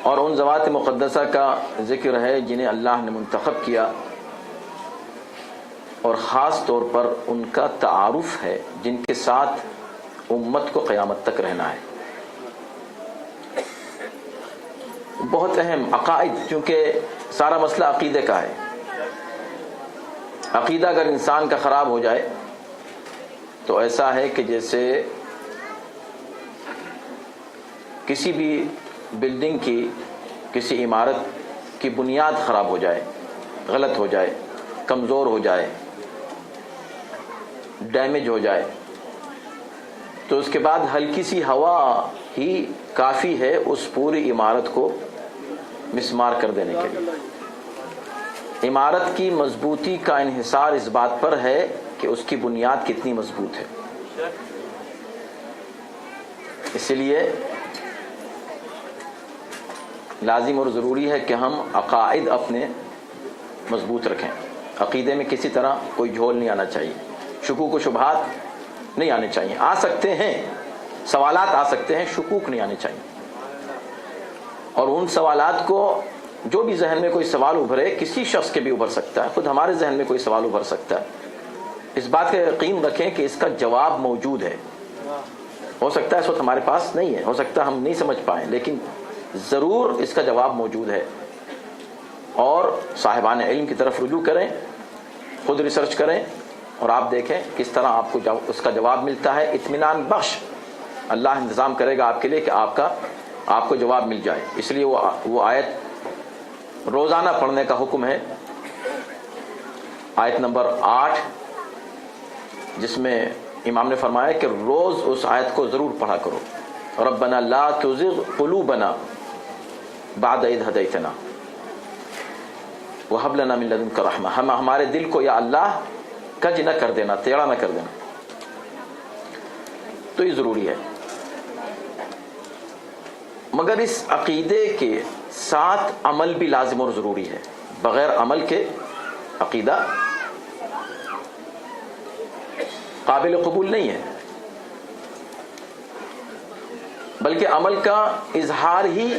اور ان ذوات مقدسہ کا ذکر ہے جنہیں اللہ نے منتخب کیا، اور خاص طور پر ان کا تعارف ہے جن کے ساتھ امت کو قیامت تک رہنا ہے۔ بہت اہم عقائد، چونکہ سارا مسئلہ عقیدے کا ہے۔ عقیدہ اگر انسان کا خراب ہو جائے تو ایسا ہے کہ جیسے کسی بھی بلڈنگ کی، کسی عمارت کی بنیاد خراب ہو جائے، غلط ہو جائے، کمزور ہو جائے، ڈیمیج ہو جائے، تو اس کے بعد ہلکی سی ہوا ہی کافی ہے اس پوری عمارت کو مسمار کر دینے کے لیے۔ عمارت کی مضبوطی کا انحصار اس بات پر ہے کہ اس کی بنیاد کتنی مضبوط ہے۔ اسی لیے لازم اور ضروری ہے کہ ہم عقائد اپنے مضبوط رکھیں۔ عقیدے میں کسی طرح کوئی جھول نہیں آنا چاہیے، شکوک و شبہات نہیں آنے چاہیے۔ آ سکتے ہیں، سوالات آ سکتے ہیں، شکوک نہیں آنے چاہیے۔ اور ان سوالات کو، جو بھی ذہن میں کوئی سوال ابھرے، کسی شخص کے بھی ابھر سکتا ہے، خود ہمارے ذہن میں کوئی سوال ابھر سکتا ہے، اس بات کا یقین رکھیں کہ اس کا جواب موجود ہے۔ ہو سکتا ہے اس وقت ہمارے پاس نہیں ہے، ہو سکتا ہے ہم نہیں سمجھ پائیں، لیکن ضرور اس کا جواب موجود ہے۔ اور صاحبان علم کی طرف رجوع کریں، خود ریسرچ کریں، اور آپ دیکھیں کس طرح آپ کو اس کا جواب ملتا ہے۔ اطمینان بخش اللہ انتظام کرے گا آپ کے لیے کہ آپ کو جواب مل جائے۔ اس لیے وہ آیت روزانہ پڑھنے کا حکم ہے، آیت نمبر 8، جس میں امام نے فرمایا کہ روز اس آیت کو ضرور پڑھا کرو۔ ربنا لا تزغ قلوبنا بعد اذ ہدیتنا وہب لنا من لدنک رحمہ۔ ہمارے دل کو یا اللہ کج نہ کر دینا، ٹیڑھا نہ کر دینا۔ تو یہ ضروری ہے، مگر اس عقیدے کے ساتھ عمل بھی لازم اور ضروری ہے۔ بغیر عمل کے عقیدہ قابل قبول نہیں ہے، بلکہ عمل کا اظہار ہی،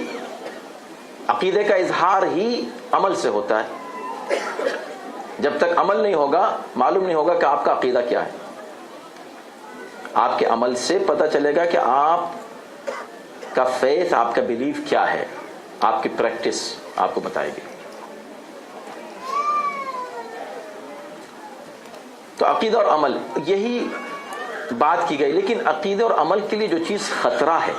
عقیدے کا اظہار ہی عمل سے ہوتا ہے۔ جب تک عمل نہیں ہوگا، معلوم نہیں ہوگا کہ آپ کا عقیدہ کیا ہے۔ آپ کے عمل سے پتہ چلے گا کہ آپ کا فیتھ، آپ کا بلیف کیا ہے، آپ کی پریکٹس آپ کو بتائے گی۔ تو عقیدہ اور عمل، یہی بات کی گئی۔ لیکن عقیدہ اور عمل کے لیے جو چیز خطرہ ہے،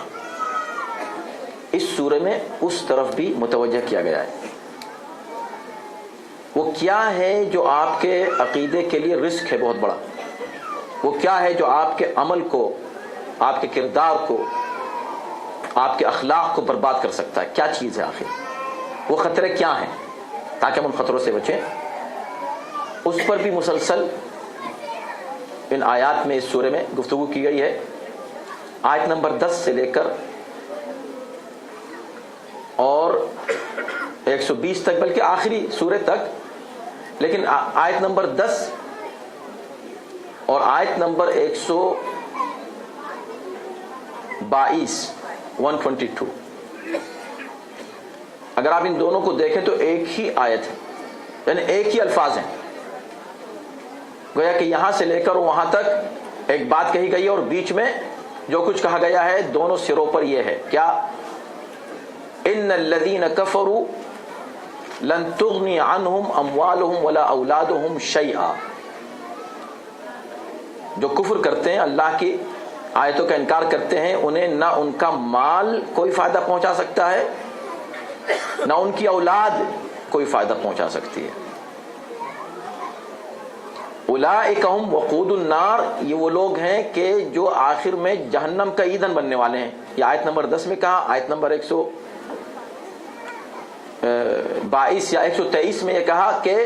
اس سورہ میں اس طرف بھی متوجہ کیا گیا ہے۔ وہ کیا ہے جو آپ کے عقیدے کے لیے رسک ہے بہت بڑا؟ وہ کیا ہے جو آپ کے عمل کو، آپ کے کردار کو، آپ کے اخلاق کو برباد کر سکتا ہے؟ کیا چیز ہے آخر؟ وہ خطرے کیا ہیں تاکہ ہم ان خطروں سے بچیں؟ اس پر بھی مسلسل ان آیات میں، اس سورے میں گفتگو کی گئی ہے۔ آیت نمبر 10 سے لے کر اور 120 تک، بلکہ آخری سورے تک، لیکن آیت نمبر 10 اور آیت نمبر 122 اگر آپ ان دونوں کو دیکھیں تو ایک ہی آیت ہے، یعنی ایک ہی الفاظ ہیں۔ گویا کہ یہاں سے لے کر وہاں تک ایک بات کہی گئی ہے، اور بیچ میں جو کچھ کہا گیا ہے دونوں سروں پر یہ ہے کیا؟ ان الذین کفروا لن تغنی عنہم اموالہم ولا اولادہم شیئا۔ جو کفر کرتے ہیں، اللہ کی آیتوں کا انکار کرتے ہیں، انہیں نہ ان کا مال کوئی فائدہ پہنچا سکتا ہے، نہ ان کی اولاد کوئی فائدہ پہنچا سکتی ہے۔ اولئک ہم وقود النار، یہ وہ لوگ ہیں کہ جو آخر میں جہنم کا ایندھن بننے والے ہیں۔ یہ آیت نمبر 10 میں کہا، آیت نمبر 122 یا 123 میں یہ کہا کہ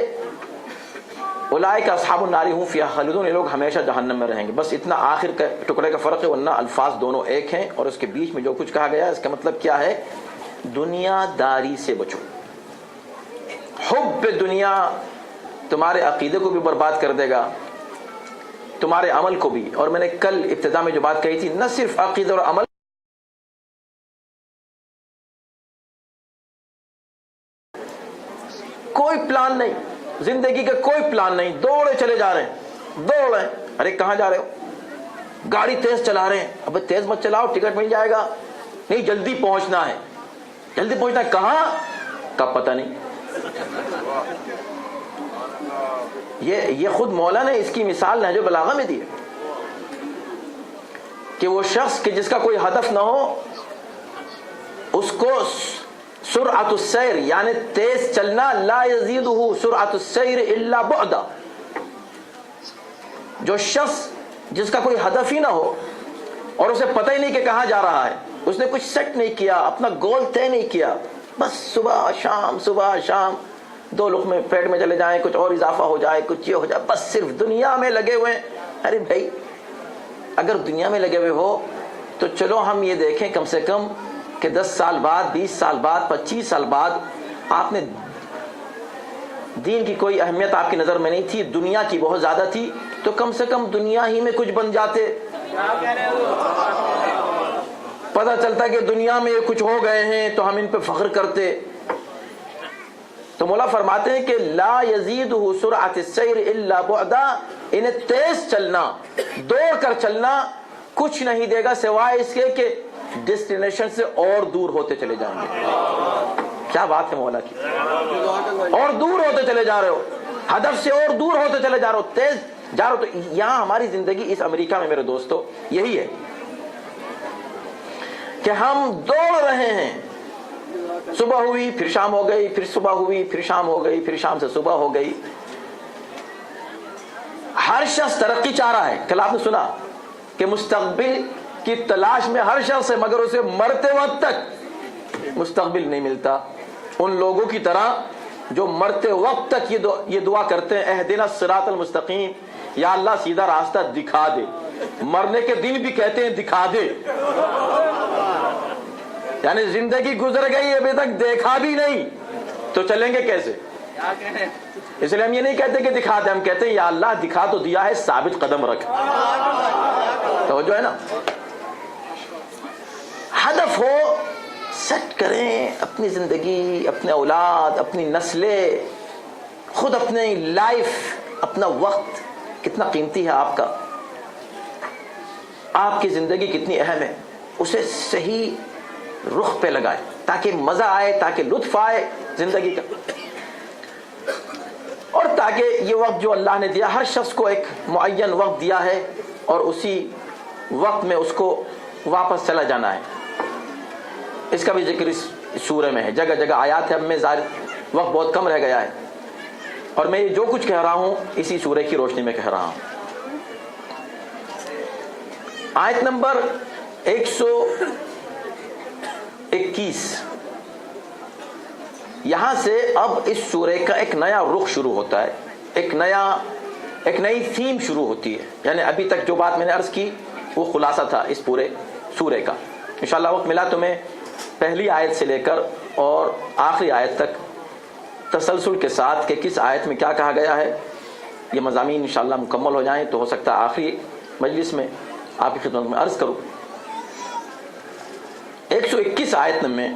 اولئک اصحاب النار هم فیہا خالدون، یہ لوگ ہمیشہ جہنم میں رہیں گے۔ بس اتنا آخر کا ٹکڑے کا فرق ہے، ورنہ الفاظ دونوں ایک ہیں۔ اور اس کے بیچ میں جو کچھ کہا گیا ہے، اس کا مطلب کیا ہے؟ دنیا داری سے بچو۔ حب دنیا تمہارے عقیدے کو بھی برباد کر دے گا، تمہارے عمل کو بھی۔ اور میں نے کل ابتدا میں جو بات کہی تھی، نہ صرف عقیدہ اور عمل کوئی پلان نہیں, زندگی کا کوئی پلان نہیں, دوڑے چلے جا رہے ہیں, دوڑ رہے ہیں. ارے کہاں جا رہے ہو؟ گاڑی تیز چلا رہے ہیں. ابے تیز مت چلاؤ, ٹکٹ مل جائے گا. نہیں, جلدی پہنچنا ہے. جلدی پہنچنا ہے کہاں کا پتہ نہیں. یہ خود مولا نے اس کی مثال نہج البلاغہ میں دی ہے کہ وہ شخص کہ جس کا کوئی ہدف نہ ہو, اس کو سرعت السیر یعنی تیز چلنا, لا یزیدہ سرعت السیر الا بعدا. جو شخص جس کا کوئی ہدف ہی نہ ہو اور اسے پتہ ہی نہیں کہ کہاں جا رہا ہے, اس نے کچھ سیٹ نہیں کیا, اپنا گول طے نہیں کیا, بس صبح شام 2 لقمے پیٹ میں چلے جائیں, کچھ اور اضافہ ہو جائے, کچھ یہ ہو جائے, بس صرف دنیا میں لگے ہوئے ہیں. ارے بھائی اگر دنیا میں لگے ہوئے ہو تو چلو ہم یہ دیکھیں کم سے کم کہ 10 سال بعد, 20 سال بعد, 25 سال بعد آپ نے دین کی کوئی اہمیت آپ کی نظر میں نہیں تھی, دنیا کی بہت زیادہ تھی, تو کم سے کم دنیا ہی میں کچھ بن جاتے. پتہ چلتا کہ دنیا میں یہ کچھ ہو گئے ہیں تو ہم ان پہ فخر کرتے. تو مولا فرماتے ہیں کہ لا یزیدہ سرعت السیر الا بعدا, انہیں تیز چلنا, دوڑ کر چلنا کچھ نہیں دے گا سوائے اس کے کہ ڈیسٹینیشن سے اور دور ہوتے چلے جائیں گے. کیا بات ہے مولا کی, اور دور ہوتے چلے جا رہے ہو, ہدف سے اور دور ہوتے چلے جا رہے ہو, تیز جا رہے ہو. تو یہاں ہماری زندگی اس امریکہ میں میرے دوستو یہی ہے کہ ہم دوڑ رہے ہیں. صبح ہوئی پھر شام ہو گئی, پھر صبح ہوئی پھر شام ہو گئی, پھر شام سے صبح ہو گئی. ہر شخص ترقی چاہ رہا ہے. کل آپ نے سنا کہ مستقبل کی تلاش میں ہر شخص ہے, مگر اسے مرتے وقت تک مستقبل نہیں ملتا. ان لوگوں کی طرح جو مرتے وقت تک یہ دعا کرتے ہیں, اہدنا الصراط المستقیم, یا اللہ سیدھا راستہ دکھا دے. مرنے کے دن بھی کہتے ہیں دکھا دے, یعنی زندگی گزر گئی ابھی تک دیکھا بھی نہیں, تو چلیں گے کیسے؟ اس لیے ہم یہ نہیں کہتے کہ دکھا دے, ہم کہتے ہیں یا اللہ دکھا تو دیا ہے, ثابت قدم رکھ. تو جو ہے نا, ہدف ہو سیٹ کریں اپنی زندگی, اپنے اولاد, اپنی نسلیں, خود اپنی لائف, اپنا وقت کتنا قیمتی ہے آپ کا, آپ کی زندگی کتنی اہم ہے, اسے صحیح رخ پہ لگائے تاکہ مزہ آئے, تاکہ لطف آئے زندگی کا, اور تاکہ یہ وقت جو اللہ نے دیا, ہر شخص کو ایک معین وقت دیا ہے اور اسی وقت میں اس کو واپس چلا جانا ہے. اس کا بھی ذکر اس سورہ میں ہے, جگہ جگہ آیات ہے. اب میں ظاہر وقت بہت کم رہ گیا ہے اور میں جو کچھ کہہ رہا ہوں اسی سورہ کی روشنی میں کہہ رہا ہوں. آیت نمبر 121, یہاں سے اب اس سورہ کا ایک نیا رخ شروع ہوتا ہے, ایک نئی تھیم شروع ہوتی ہے. یعنی ابھی تک جو بات میں نے عرض کی وہ خلاصہ تھا اس پورے سورہ کا. انشاءاللہ وقت ملا تو میں پہلی آیت سے لے کر اور آخری آیت تک تسلسل کے ساتھ کہ کس آیت میں کیا کہا گیا ہے, یہ مضامین انشاءاللہ مکمل ہو جائیں تو ہو سکتا ہے آخری مجلس میں آپ کی خدمت میں عرض کروں. 121 آیت میں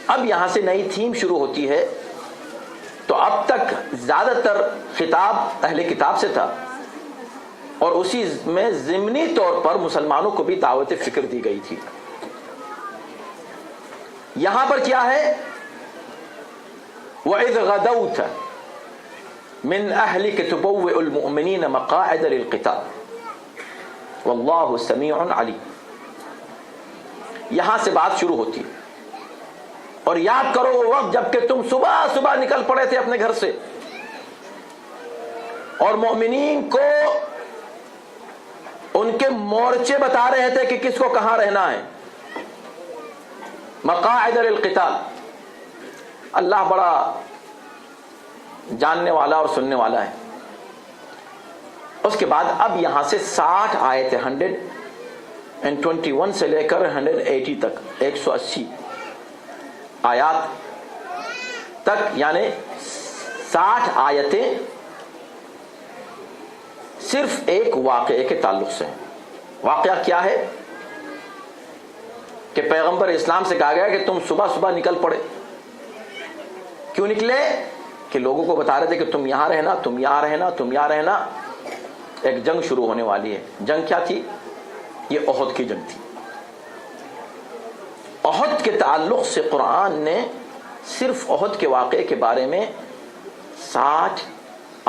اب یہاں سے نئی تھیم شروع ہوتی ہے. تو اب تک زیادہ تر خطاب اہل کتاب سے تھا اور اسی میں ضمنی طور پر مسلمانوں کو بھی دعوت فکر دی گئی تھی. یہاں پر کیا ہے, وَإِذْ غَدَوْتَ مِنْ أَهْلِكَ تُبَوِّئُ الْمُؤْمِنِينَ مَقَاعِدَ لِلْقِتَالِ وَاللَّهُ سَمِيعٌ عَلِيمٌ. یہاں سے بات شروع ہوتی ہے. اور یاد کرو وہ وقت جب کہ تم صبح نکل پڑے تھے اپنے گھر سے اور مومنین کو ان کے مورچے بتا رہے تھے کہ کس کو کہاں رہنا ہے. مقاعد للقتال, اللہ بڑا جاننے والا اور سننے والا ہے. اس کے بعد اب یہاں سے 60 آیتیں 121 سے لے کر 180 تک 180 آیات تک, یعنی 60 آیتیں صرف ایک واقعے کے تعلق سے ہیں. واقعہ کیا ہے کہ پیغمبر اسلام سے کہا گیا کہ تم صبح نکل پڑے, کیوں نکلے؟ کہ لوگوں کو بتا رہے تھے کہ تم یہاں رہنا، تم یہاں رہنا، تم یہاں رہنا، ایک جنگ شروع ہونے والی ہے۔ جنگ کیا تھی؟ یہ احد کی جنگ تھی۔ احد کے تعلق سے قرآن نے صرف احد کے واقعے کے بارے میں 60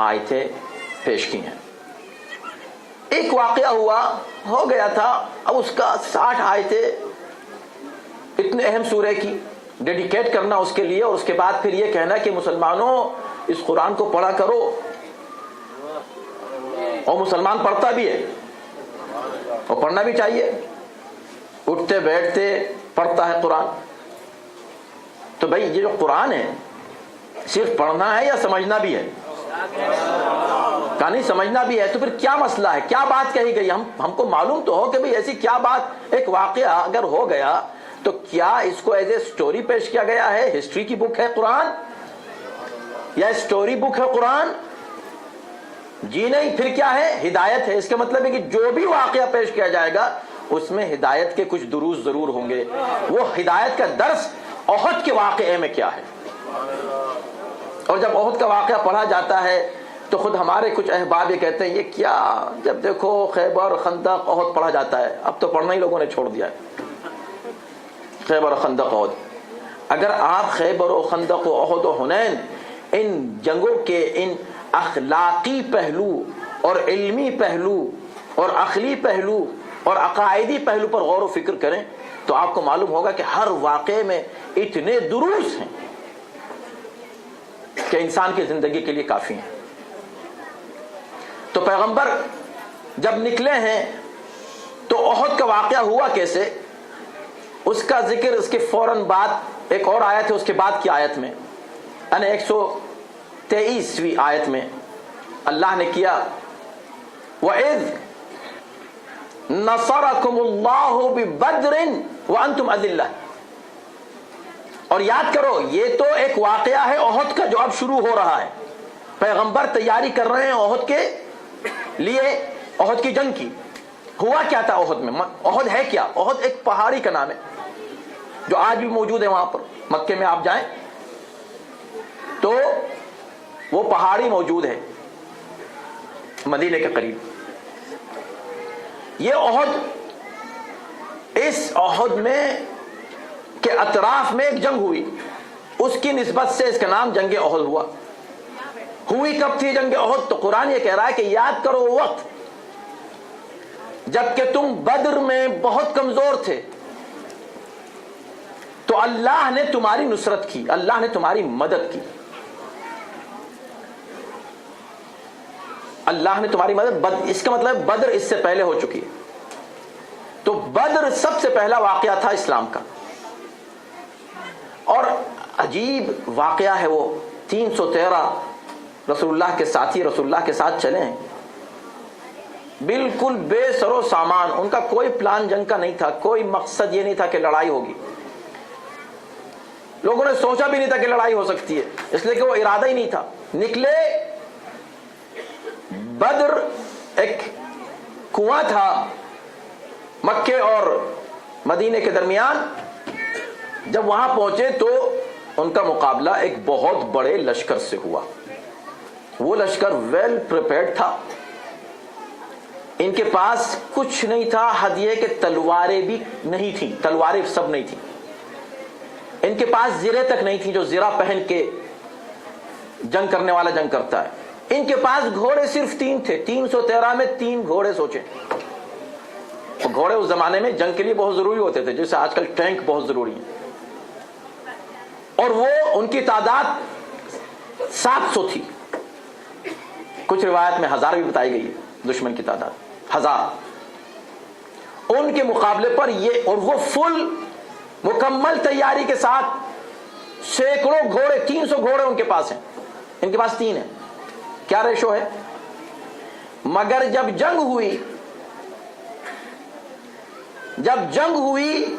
آیتیں پیش کی ہیں۔ ایک واقعہ ہوا، ہو گیا تھا، اب اس کا 60 آیتیں اتنے اہم سورے کی ڈیڈیکیٹ کرنا اس کے لیے، اور اس کے بعد پھر یہ کہنا کہ مسلمانوں اس قرآن کو پڑھا کرو، اور مسلمان پڑھتا بھی ہے اور پڑھنا بھی چاہیے، اٹھتے بیٹھتے پڑھتا ہے قرآن۔ تو بھائی یہ جو قرآن ہے صرف پڑھنا ہے یا سمجھنا بھی ہے؟ کہانی سمجھنا بھی ہے۔ تو پھر کیا مسئلہ ہے، کیا بات کہی گئی؟ ہم کو معلوم تو ہو کہ بھئی ایسی کیا بات، ایک واقعہ اگر ہو گیا تو کیا اس کو ایز اے سٹوری پیش کیا گیا ہے؟ ہسٹری کی بک ہے قرآن یا سٹوری بک ہے قرآن؟ جی نہیں، پھر کیا ہے؟ ہدایت ہے۔ اس کا مطلب ہے کہ جو بھی واقعہ پیش کیا جائے گا اس میں ہدایت کے کچھ دروس ضرور ہوں گے۔ وہ ہدایت کا درس احد کے واقعے میں کیا ہے؟ اور جب احد کا واقعہ پڑھا جاتا ہے تو خود ہمارے کچھ احباب یہ کہتے ہیں یہ کیا، جب دیکھو خیبر، خندق، احد پڑھا جاتا ہے، اب تو پڑھنا ہی لوگوں نے چھوڑ دیا ہے۔ خیبر، خندق، احد، اگر آپ خیبر و خندق و احد و حنین ان جنگوں کے ان اخلاقی پہلو اور علمی پہلو اور عقلی پہلو اور عقائدی پہلو پر غور و فکر کریں تو آپ کو معلوم ہوگا کہ ہر واقعے میں اتنے دروس ہیں کہ انسان کی زندگی کے لیے کافی ہیں۔ تو پیغمبر جب نکلے ہیں تو احد کا واقعہ ہوا کیسے، اس کا ذکر اس کے فوراً بعد ایک اور آیت ہے، اس کے بعد کی آیت میں یعنی 123ویں آیت میں اللہ نے کیا، وَإِذْ نَصَرَكُمُ اللَّهُ بِبَدْرٍ وَأَنْتُمْ أَذِلَّةٌ۔ اور یاد کرو یہ تو ایک واقعہ ہے احد کا جو اب شروع ہو رہا ہے، پیغمبر تیاری کر رہے ہیں احد کے لیے، احد کی جنگ کی۔ ہوا کیا تھا احد میں؟ احد ہے کیا؟ احد ایک پہاڑی کا نام ہے جو آج بھی موجود ہے وہاں پر، مکے میں آپ جائیں تو وہ پہاڑی موجود ہے مدینے کے قریب۔ یہ احد، اس احد میں کے اطراف میں ایک جنگ ہوئی، اس کی نسبت سے اس کا نام جنگ احد ہوا۔ ہوئی کب تھی جنگ احد؟ تو قرآن یہ کہہ رہا ہے کہ یاد کرو وقت جب کہ تم بدر میں بہت کمزور تھے تو اللہ نے تمہاری نصرت کی، اللہ نے تمہاری مدد کی، اللہ نے تمہاری مدد۔ اس کا مطلب بدر اس سے پہلے ہو چکی ہے۔ تو بدر سب سے پہلا واقعہ تھا اسلام کا، اور عجیب واقعہ ہے وہ۔ 313 رسول اللہ کے ساتھی رسول اللہ کے ساتھ چلے ہیں، بالکل بے سر و سامان، ان کا کوئی پلان جنگ کا نہیں تھا، کوئی مقصد یہ نہیں تھا کہ لڑائی ہوگی، لوگوں نے سوچا بھی نہیں تھا کہ لڑائی ہو سکتی ہے، اس لیے کہ وہ ارادہ ہی نہیں تھا۔ نکلے، بدر ایک کنواں تھا مکے اور مدینے کے درمیان، جب وہاں پہنچے تو ان کا مقابلہ ایک بہت بڑے لشکر سے ہوا۔ وہ لشکر ویل پریپیئرڈ تھا، ان کے پاس کچھ نہیں تھا، حد یہ کہ تلواریں بھی نہیں تھیں، تلواریں سب نہیں تھیں، ان کے پاس زرے تک نہیں تھیں جو زرہ پہن کے جنگ کرنے والا جنگ کرتا ہے۔ ان کے پاس گھوڑے صرف 3 تھے، 313 میں 3 گھوڑے سوچیں۔ گھوڑے اس زمانے میں جنگ کے لیے بہت ضروری ہوتے تھے، جیسے آج کل ٹینک بہت ضروری ہیں، اور وہ ان کی تعداد 700 تھی، کچھ روایت میں 1000 بھی بتائی گئی ہے دشمن کی تعداد 1000۔ ان کے مقابلے پر یہ، اور وہ فل مکمل تیاری کے ساتھ سینکڑوں گھوڑے، 300 گھوڑے ان کے پاس ہیں، ان کے پاس 3 ہیں۔ کیا ریشو ہے؟ مگر جب جنگ ہوئی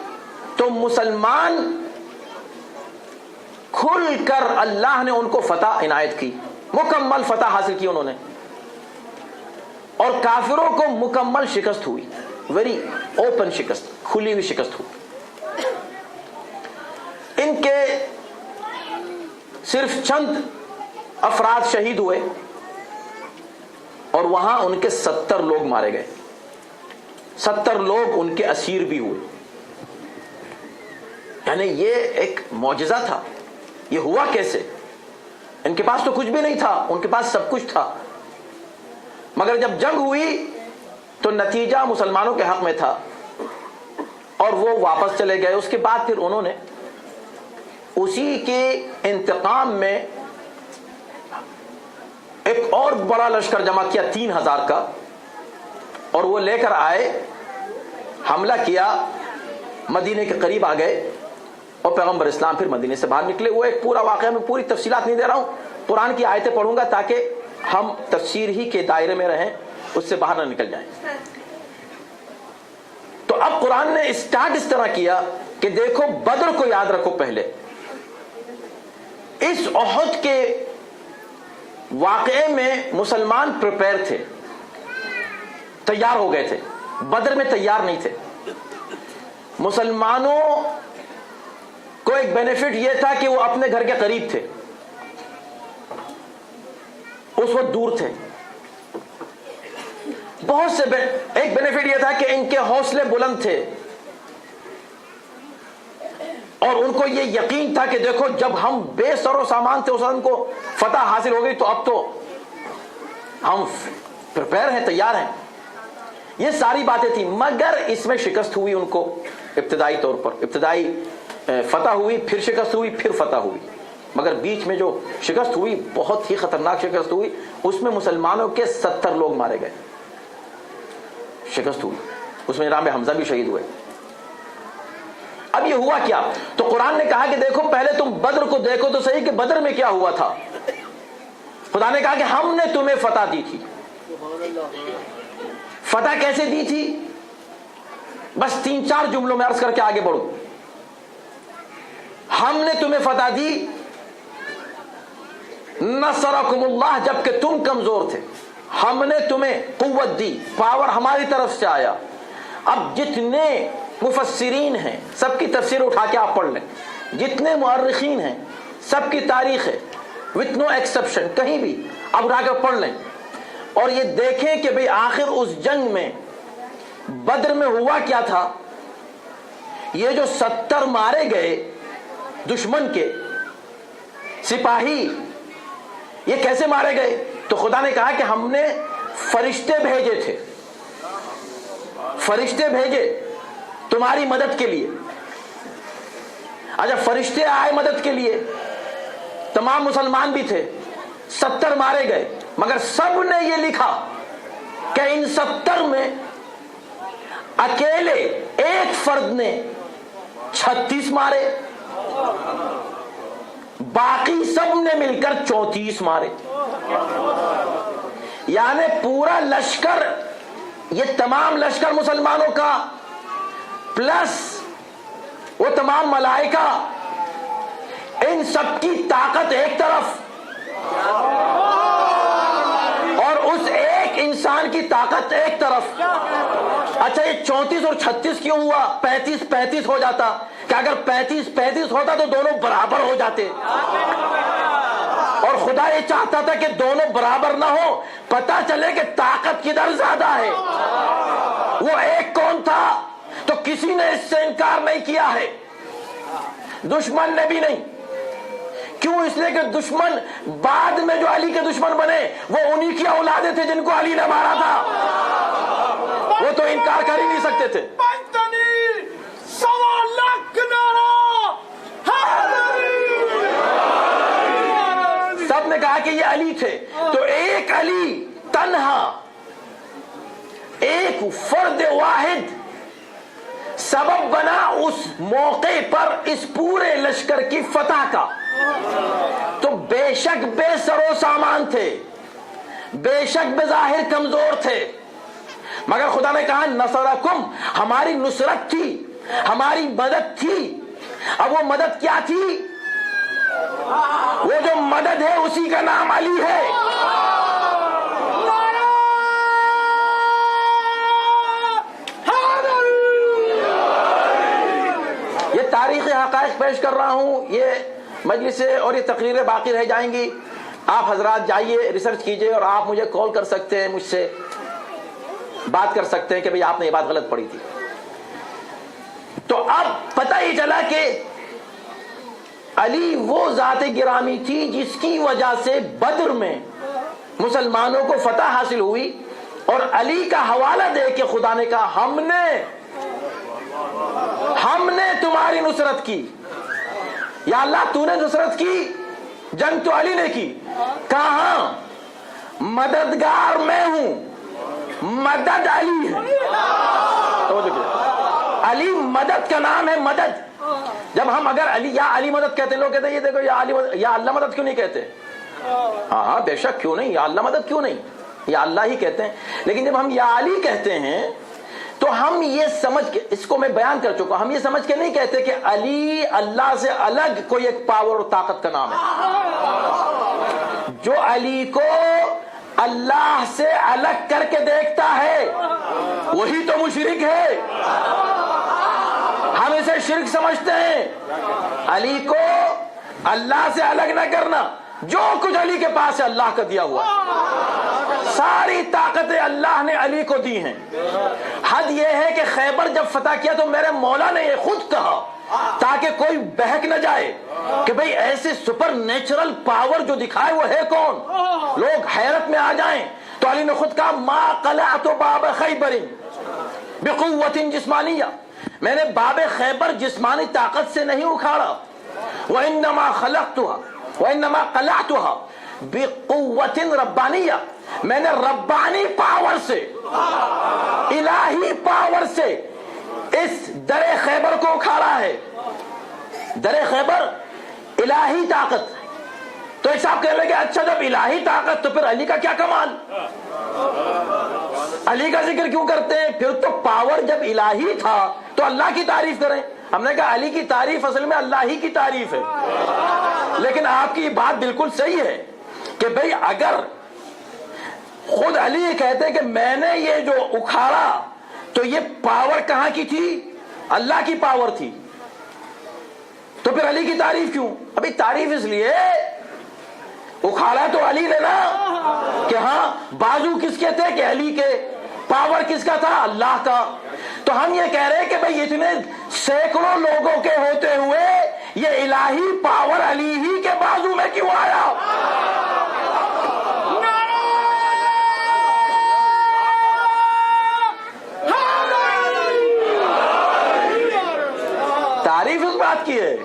تو مسلمان کھل کر اللہ نے ان کو فتح عنایت کی، مکمل فتح حاصل کی انہوں نے، اور کافروں کو مکمل شکست ہوئی، ویری اوپن شکست، کھلی ہوئی شکست ہوئی۔ ان کے صرف چند افراد شہید ہوئے اور وہاں ان کے 70 لوگ مارے گئے، 70 لوگ ان کے اسیر بھی ہوئے. یعنی یہ ایک معجزہ تھا. یہ ہوا کیسے؟ ان کے پاس تو کچھ بھی نہیں تھا، ان کے پاس سب کچھ تھا، مگر جب جنگ ہوئی تو نتیجہ مسلمانوں کے حق میں تھا اور وہ واپس چلے گئے. اس کے بعد پھر انہوں نے اسی کے انتقام میں ایک اور بڑا لشکر جمع کیا 3000 کا، اور وہ لے کر آئے، حملہ کیا، مدینے کے قریب آ گئے اور پیغمبر اسلام پھر مدینے سے باہر نکلے. وہ ایک پورا واقعہ، میں پوری تفصیلات نہیں دے رہا ہوں، قرآن کی آیتیں پڑھوں گا تاکہ ہم تفسیر ہی کے دائرے میں رہیں، اس سے باہر نہ نکل جائیں. تو اب قرآن نے اسٹارٹ اس طرح کیا کہ دیکھو بدر کو یاد رکھو. پہلے اس احد کے واقعے میں مسلمان پریپئر تھے، تیار ہو گئے تھے. بدر میں تیار نہیں تھے. مسلمانوں کو ایک بینیفٹ یہ تھا کہ وہ اپنے گھر کے قریب تھے، اس وقت دور تھے. بہت سے ایک بینیفٹ یہ تھا کہ ان کے حوصلے بلند تھے اور ان کو یہ یقین تھا کہ دیکھو جب ہم بے سر و سامان تھے اس وقت ان کو فتح حاصل ہو گئی تو اب تو ہم پریپئر ہیں، تیار ہیں. یہ ساری باتیں تھیں، مگر اس میں شکست ہوئی ان کو ابتدائی طور پر. ابتدائی فتح ہوئی، پھر شکست ہوئی، پھر فتح ہوئی، مگر بیچ میں جو شکست ہوئی بہت ہی خطرناک شکست ہوئی. اس میں مسلمانوں کے 70 لوگ مارے گئے. شکست ہوئی، اس میں جناب حمزہ بھی شہید ہوئے. اب یہ ہوا کیا؟ تو قرآن نے کہا کہ دیکھو پہلے تم بدر کو دیکھو تو صحیح کہ بدر میں کیا ہوا تھا. خدا نے کہا کہ ہم نے تمہیں فتح دی تھی. فتح کیسے دی تھی؟ بس 3-4 جملوں میں عرض کر کے آگے بڑھو. ہم نے تمہیں فتح دی، نصرکم اللہ، جبکہ تم کمزور تھے. ہم نے تمہیں قوت دی، پاور ہماری طرف سے آیا. اب جتنے مفسرین ہیں سب کی تفسیر اٹھا کے آپ پڑھ لیں، جتنے مؤرخین ہیں سب کی تاریخ ہے وتھ نو ایکسپشن، کہیں بھی آپ اٹھا کے پڑھ لیں اور یہ دیکھیں کہ بھئی آخر اس جنگ میں بدر میں ہوا کیا تھا. یہ جو 70 مارے گئے دشمن کے سپاہی، یہ کیسے مارے گئے؟ تو خدا نے کہا کہ ہم نے فرشتے بھیجے تھے، فرشتے بھیجے تمہاری مدد کے لیے. اچھا فرشتے آئے مدد کے لیے، تمام مسلمان بھی تھے، 70 مارے گئے، مگر سب نے یہ لکھا کہ ان 70 میں اکیلے ایک فرد نے 36 مارے، باقی سب نے مل کر 34 مارے. یعنی پورا لشکر، یہ تمام لشکر مسلمانوں کا پلس وہ تمام ملائکہ، ان سب کی طاقت ایک طرف اور اس ایک انسان کی طاقت ایک طرف. اچھا یہ 34 اور 36 کیوں ہوا؟ 35 ہو جاتا کہ اگر 35 ہوتا تو دونوں برابر ہو جاتے، اور خدا یہ چاہتا تھا کہ دونوں برابر نہ ہو، پتہ چلے کہ طاقت کدھر زیادہ ہے. وہ ایک کون تھا؟ تو کسی نے اس سے انکار نہیں کیا ہے، دشمن نے بھی نہیں. کیوں؟ اس لیے کہ دشمن بعد میں جو علی کے دشمن بنے وہ انہی کی اولادیں تھے جن کو علی نے مارا تھا، وہ تو انکار کر ہی نہیں سکتے تھے. سب نے کہا کہ یہ علی تھے. تو ایک علی تنہا، ایک فرد واحد سبب بنا اس موقع پر اس پورے لشکر کی فتح کا. تو بے شک بے سر و سامان تھے، بے شک بظاہر کمزور تھے، مگر خدا نے کہا نصرکم، ہماری نصرت تھی، ہماری مدد تھی. اب وہ مدد کیا تھی؟ وہ جو مدد ہے اسی کا نام علی ہے. یہ تاریخی حقائق پیش کر رہا ہوں. یہ مجلسیں اور یہ تقریریں باقی رہ جائیں گی. آپ حضرات جائیے, ریسرچ کیجئے, اور آپ مجھے کال کر سکتے ہیں, مجھ سے بات کر سکتے ہیں کہ بھئی آپ نے یہ بات غلط پڑھی تھی. تو اب پتہ ہی چلا کہ علی وہ ذات گرامی تھی جس کی وجہ سے بدر میں مسلمانوں کو فتح حاصل ہوئی, اور علی کا حوالہ دے کے خدا نے کہا ہم نے تمہاری نصرت کی. یا اللہ تو نے نصرت کی, جنگ تو علی نے کی. کہاں؟ مددگار میں ہوں, مدد علی ہے. علی مدد کا نام ہے, مدد. جب ہم اگر علی یا علی مدد کہتے ہیں, لوگ کہتے ہیں یہ دیکھو یا علی مدد, یا اللہ مدد کیوں نہیں کہتے؟ ہاں بے شک کیوں نہیں, یا اللہ مدد کیوں نہیں, یا اللہ ہی کہتے ہیں. لیکن جب ہم یا علی کہتے ہیں تو ہم یہ سمجھ کے, اس کو میں بیان کر چکا, ہم یہ سمجھ کے نہیں کہتے کہ علی اللہ سے الگ کوئی ایک پاور اور طاقت کا نام ہے. جو علی کو اللہ سے الگ کر کے دیکھتا ہے وہی تو مشرک ہے. ہم اسے شرک سمجھتے ہیں. علی کو اللہ سے الگ نہ کرنا, جو کچھ علی کے پاس ہے اللہ کا دیا ہوا, ساری طاقتیں اللہ نے علی کو دی ہیں. حد یہ ہے کہ خیبر جب فتح کیا تو میرے مولا نے یہ خود کہا تاکہ کوئی بہک نہ جائے کہ بھئی ایسے سپر نیچرل پاور جو دکھائے وہ ہے کون, لوگ حیرت میں آ جائیں. تو علی نے خود کہا ما قلعت باب خیبر بقوت جسمانیہ, میں نے باب خیبر جسمانی طاقت سے نہیں اکھاڑا. وَإِنَّمَا قَلَعْتُهَا بِقُوَّةٍ رَبَّانِيَّةٍ, میں نے ربانی پاور سے, الہی پاور سے اس در خیبر کو اکھاڑا ہے. در خیبر الہی طاقت. تو ایک صاحب کہنے لگے اچھا جب الہی طاقت تو پھر علی کا کیا کمال, علی کا ذکر کیوں کرتے ہیں؟ پھر تو پاور جب الہی تھا تو اللہ کی تعریف کریں. ہم نے کہا علی کی تعریف اصل میں اللہ ہی کی تعریف ہے. لیکن آپ کی بات بالکل صحیح ہے کہ بھئی اگر خود علی کہتے کہ میں نے یہ جو اکھاڑا تو یہ پاور کہاں کی تھی؟ اللہ کی پاور تھی. تو پھر علی کی تعریف کیوں؟ ابھی تعریف اس لیے اکھاڑا تو علی نے نا, کہ ہاں بازو کس کے تھے؟ کہ علی کے. پاور کس کا تھا؟ اللہ کا. تو ہم یہ کہہ رہے ہیں کہ بھئی اتنے سینکڑوں لوگوں کے ہوتے ہوئے یہ الہی پاور علی ہی کے بازو میں کیوں آیا؟ تعریف اس بات کی ہے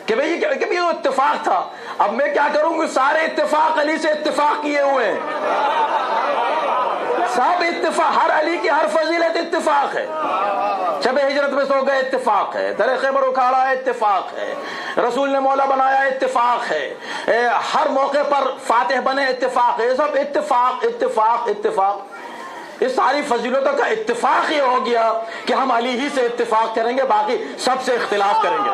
کہ بھئی یہ اتفاق تھا. اب میں کیا کروں گی, سارے اتفاق علی سے اتفاق کیے ہوئے ہیں, سب اتفاق, ہر علی کی ہر فضیلت اتفاق ہے. شب ہجرت میں سو گئے اتفاق ہے, در خیبر اکھاڑا ہے اتفاق ہے, رسول نے مولا بنایا اتفاق ہے, ہر موقع پر فاتح بنے اتفاق ہے. سب اتفاق اتفاق اتفاق. اس ساری فضیلتوں کا اتفاق یہ ہو گیا کہ ہم علی ہی سے اتفاق کریں گے, باقی سب سے اختلاف کریں گے.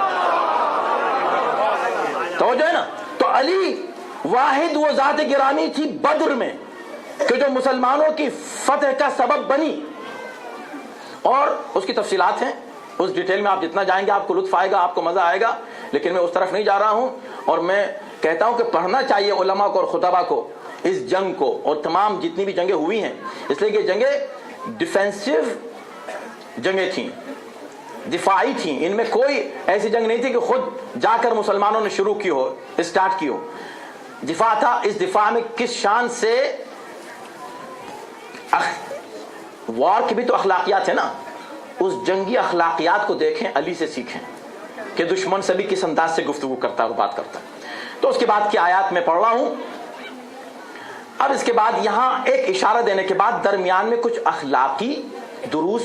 تو جو ہے نا, تو علی واحد وہ ذات گرامی تھی بدر میں کہ جو مسلمانوں کی فتح کا سبب بنی. اور اس کی تفصیلات ہیں, اس ڈیٹیل میں آپ جتنا جائیں گے آپ کو لطف آئے گا, آپ کو مزہ آئے گا. لیکن میں اس طرف نہیں جا رہا ہوں, اور میں کہتا ہوں کہ پڑھنا چاہیے علماء کو اور خطباء کو اس جنگ کو, اور تمام جتنی بھی جنگیں ہوئی ہیں, اس لیے کہ جنگیں ڈیفینسو جنگیں تھیں, دفاعی تھیں. ان میں کوئی ایسی جنگ نہیں تھی کہ خود جا کر مسلمانوں نے شروع کی ہو, اسٹارٹ کی ہو. دفاع تھا. اس دفاع میں کس شان سے, وار کی بھی تو اخلاقیات ہے نا, اس جنگی اخلاقیات کو دیکھیں, علی سے سیکھیں کہ دشمن سے بھی کس انداز سے گفتگو کرتا ہے اور بات کرتا ہے. تو اس کے بعد کی آیات میں پڑھ رہا ہوں. اب اس کے بعد یہاں ایک اشارہ دینے کے بعد درمیان میں کچھ اخلاقی دروس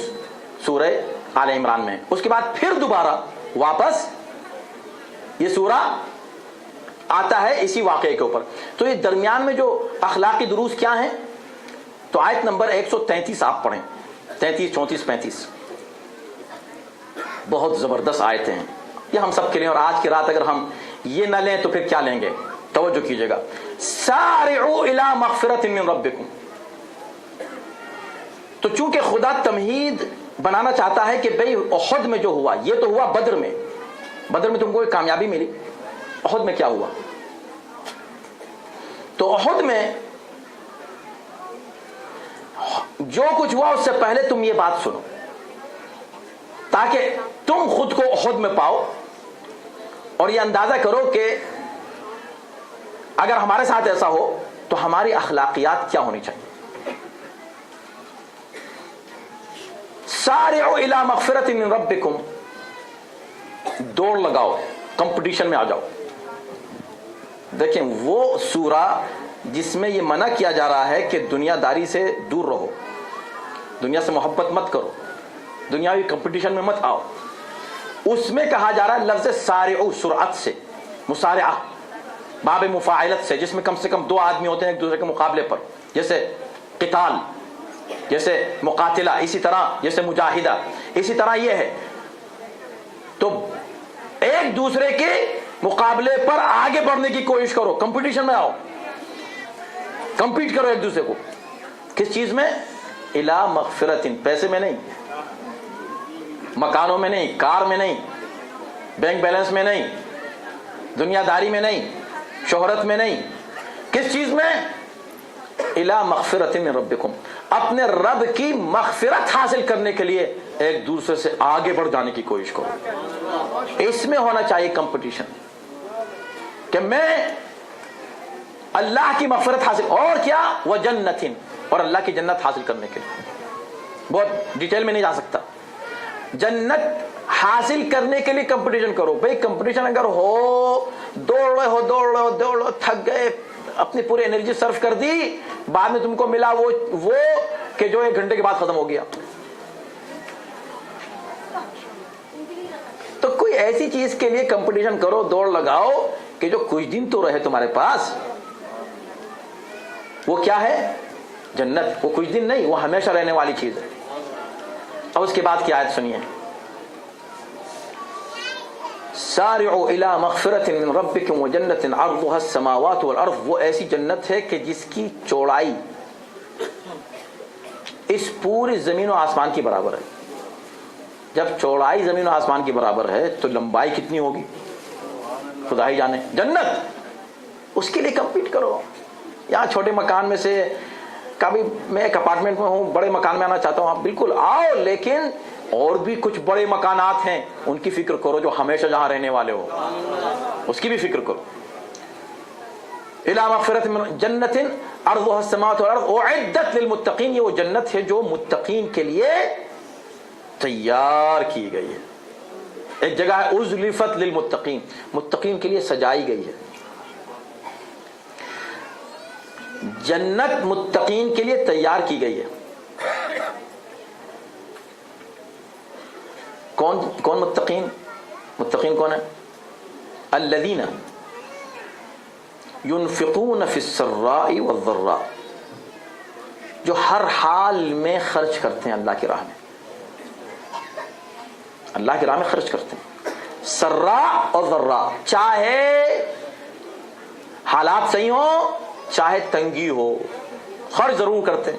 سورہ آل عمران میں, اس کے بعد پھر دوبارہ واپس یہ سورہ آتا ہے اسی واقعے کے اوپر. تو یہ درمیان میں جو اخلاقی دروس کیا ہیں, تو آیت نمبر 133 آپ پڑھیں, 33 34 35, بہت زبردست آیتیں ہیں یہ ہم سب کے لیے. اور آج کی رات اگر ہم یہ نہ لیں تو پھر کیا لیں گے؟ توجہ کیجئے گا. سارعوا الی مغفرۃ من ربکم. تو چونکہ خدا تمہید بنانا چاہتا ہے کہ بھئی احد میں جو ہوا یہ تو ہوا بدر میں, بدر میں تم کو ایک کامیابی ملی, احد میں کیا ہوا؟ تو احد میں جو کچھ ہوا اس سے پہلے تم یہ بات سنو تاکہ تم خود کو احد میں پاؤ اور یہ اندازہ کرو کہ اگر ہمارے ساتھ ایسا ہو تو ہماری اخلاقیات کیا ہونی چاہیے. سارعوا الی مغفرۃ من ربکم، دوڑ لگاؤ، کمپٹیشن میں آ جاؤ. دیکھیں وہ سورہ جس میں یہ منع کیا جا رہا ہے کہ دنیا داری سے دور رہو، دنیا سے محبت مت کرو، دنیاوی کمپٹیشن میں مت آؤ، اس میں کہا جا رہا ہے لفظ سارعوا، سرعت سے، مسارعہ باب مفاعلت سے، جس میں کم سے کم دو آدمی ہوتے ہیں ایک دوسرے کے مقابلے پر، جیسے قتال، جیسے مقاتلہ، اسی طرح جیسے مجاہدہ، اسی طرح یہ ہے. تو ایک دوسرے کے مقابلے پر آگے بڑھنے کی کوشش کرو، کمپٹیشن میں آؤ، کمپیٹ کرو ایک دوسرے کو. کس چیز میں؟ الی مغفرۃ، پیسے میں نہیں، مکانوں میں نہیں، کار میں نہیں، بینک بیلنس میں نہیں، دنیا داری میں نہیں، شہرت میں نہیں. کس چیز میں؟ الی مغفرۃ من ربکم، اپنے رب کی مغفرت حاصل کرنے کے لیے ایک دوسرے سے آگے بڑھ جانے کی کوشش کرو. اس میں ہونا چاہیے کمپٹیشن کہ میں اللہ کی مغفرت حاصل، اور کیا، وجنۃ، اور اللہ کی جنت حاصل کرنے کے لیے. بہت ڈیٹیل میں نہیں جا سکتا. جنت حاصل کرنے کے لیے کمپٹیشن کرو. بھئی کمپٹیشن اگر ہو، دوڑ رہے، تھک گئے، اپنی پوری انرجی صرف کر دی، بعد میں تم کو ملا وہ کہ جو 1 گھنٹے کے بعد ختم ہو گیا. تو کوئی ایسی چیز کے لیے کمپٹیشن کرو، دوڑ لگاؤ کہ جو کچھ دن تو رہے تمہارے پاس. وہ کیا ہے؟ جنت. وہ کچھ دن نہیں، وہ ہمیشہ رہنے والی چیز ہے. اب اس کے بعد کی آیت سنیے، سارعوا الی مغفرۃ من ربکم وجنۃ عرضها السماوات والارض. وہ ایسی جنت ہے کہ جس کی چوڑائی اس پوری زمین و آسمان کی برابر ہے. جب چوڑائی زمین و آسمان کی برابر ہے تو لمبائی کتنی ہوگی خدا ہی جانے. جنت، اس کے لیے کمپیٹ کرو. یہاں چھوٹے مکان میں سے، کبھی میں ایک اپارٹمنٹ میں ہوں، بڑے مکان میں آنا چاہتا ہوں، آپ بالکل آؤ، لیکن اور بھی کچھ بڑے مکانات ہیں، ان کی فکر کرو جو ہمیشہ جہاں رہنے والے ہو، اس کی بھی فکر کرو. الی مغفرۃ من جنۃ عرضها السماوات والارض اعدت للمتقین. یہ وہ جنت ہے جو متقین کے لیے تیار کی گئی ہے. ایک جگہ ہے ازلفت للمتقین، متقین کے لیے سجائی گئی ہے. جنت متقین کے لیے تیار کی گئی ہے. کون متقین؟ متقین کون ہے؟ الذین ينفقون فی السراء والضراء، جو ہر حال میں خرچ کرتے ہیں اللہ کی راہ میں، اللہ کی راہ میں خرچ کرتے ہیں. سراء اور ضراء، چاہے حالات صحیح ہوں چاہے تنگی ہو، خرچ ضرور کرتے ہیں.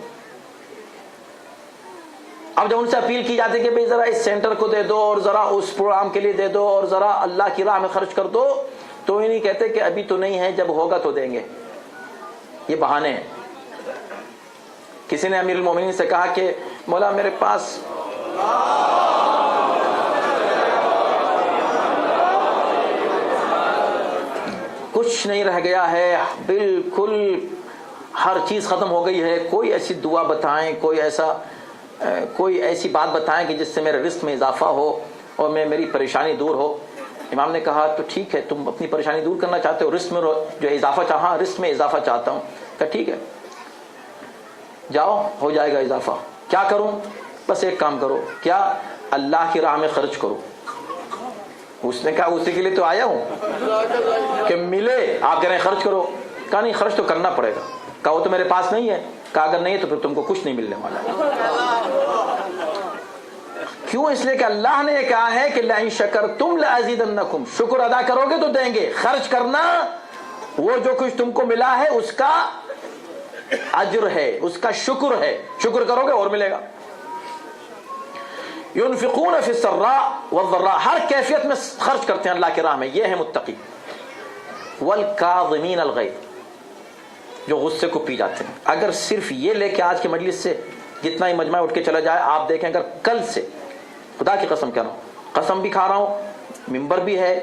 اب جب ان سے اپیل کی جاتی ہے کہ بھئی ذرا اس سینٹر کو دے دو اور ذرا اس پروگرام کے لیے دے دو اور ذرا اللہ کی راہ میں خرچ کر دو، تو یہ نہیں کہتے کہ ابھی تو نہیں ہے، جب ہوگا تو دیں گے. یہ بہانے ہیں. کسی نے امیر المومنین سے کہا کہ مولا میرے پاس کچھ نہیں رہ گیا ہے، بالکل ہر چیز ختم ہو گئی ہے، کوئی ایسی دعا بتائیں، کوئی ایسی بات بتائیں کہ جس سے میرے رزق میں اضافہ ہو اور میری پریشانی دور ہو. امام نے کہا تو ٹھیک ہے، تم اپنی پریشانی دور کرنا چاہتے ہو، رزق میں جو اضافہ چاہا، رزق میں اضافہ چاہتا ہوں. کہا ٹھیک ہے، جاؤ، ہو جائے گا اضافہ. کیا کروں؟ بس ایک کام کرو. کیا؟ اللہ کی راہ میں خرچ کرو. اس نے کہا اسی کے لیے تو آیا ہوں کہ ملے، آپ کہہ رہے ہیں خرچ کرو. کہا نہیں، خرچ تو کرنا پڑے گا. کہا وہ تو میرے پاس نہیں ہے. کہا اگر نہیں ہے تو پھر تم کو کچھ نہیں ملنے والا. کیوں؟ اس لیے کہ اللہ نے کہا ہے کہ لئن شکرتم لازیدنکم، شکر ادا کرو گے تو دیں گے. خرچ کرنا، وہ جو کچھ تم کو ملا ہے اس کا اجر ہے، اس کا شکر ہے. شکر کرو گے اور ملے گا. ينفقون فی السراء والضراء، ہر کیفیت میں خرچ کرتے ہیں اللہ کی راہ میں. یہ ہے متقی. والکاظمین الغیظ، جو غصے کو پی جاتے ہیں. اگر صرف یہ لے کے آج کی مجلس سے جتنا ہی مجمع اٹھ کے چلا جائے، آپ دیکھیں اگر کل سے، خدا کی قسم کہہ رہا ہوں، قسم بھی کھا رہا ہوں، ممبر بھی ہے،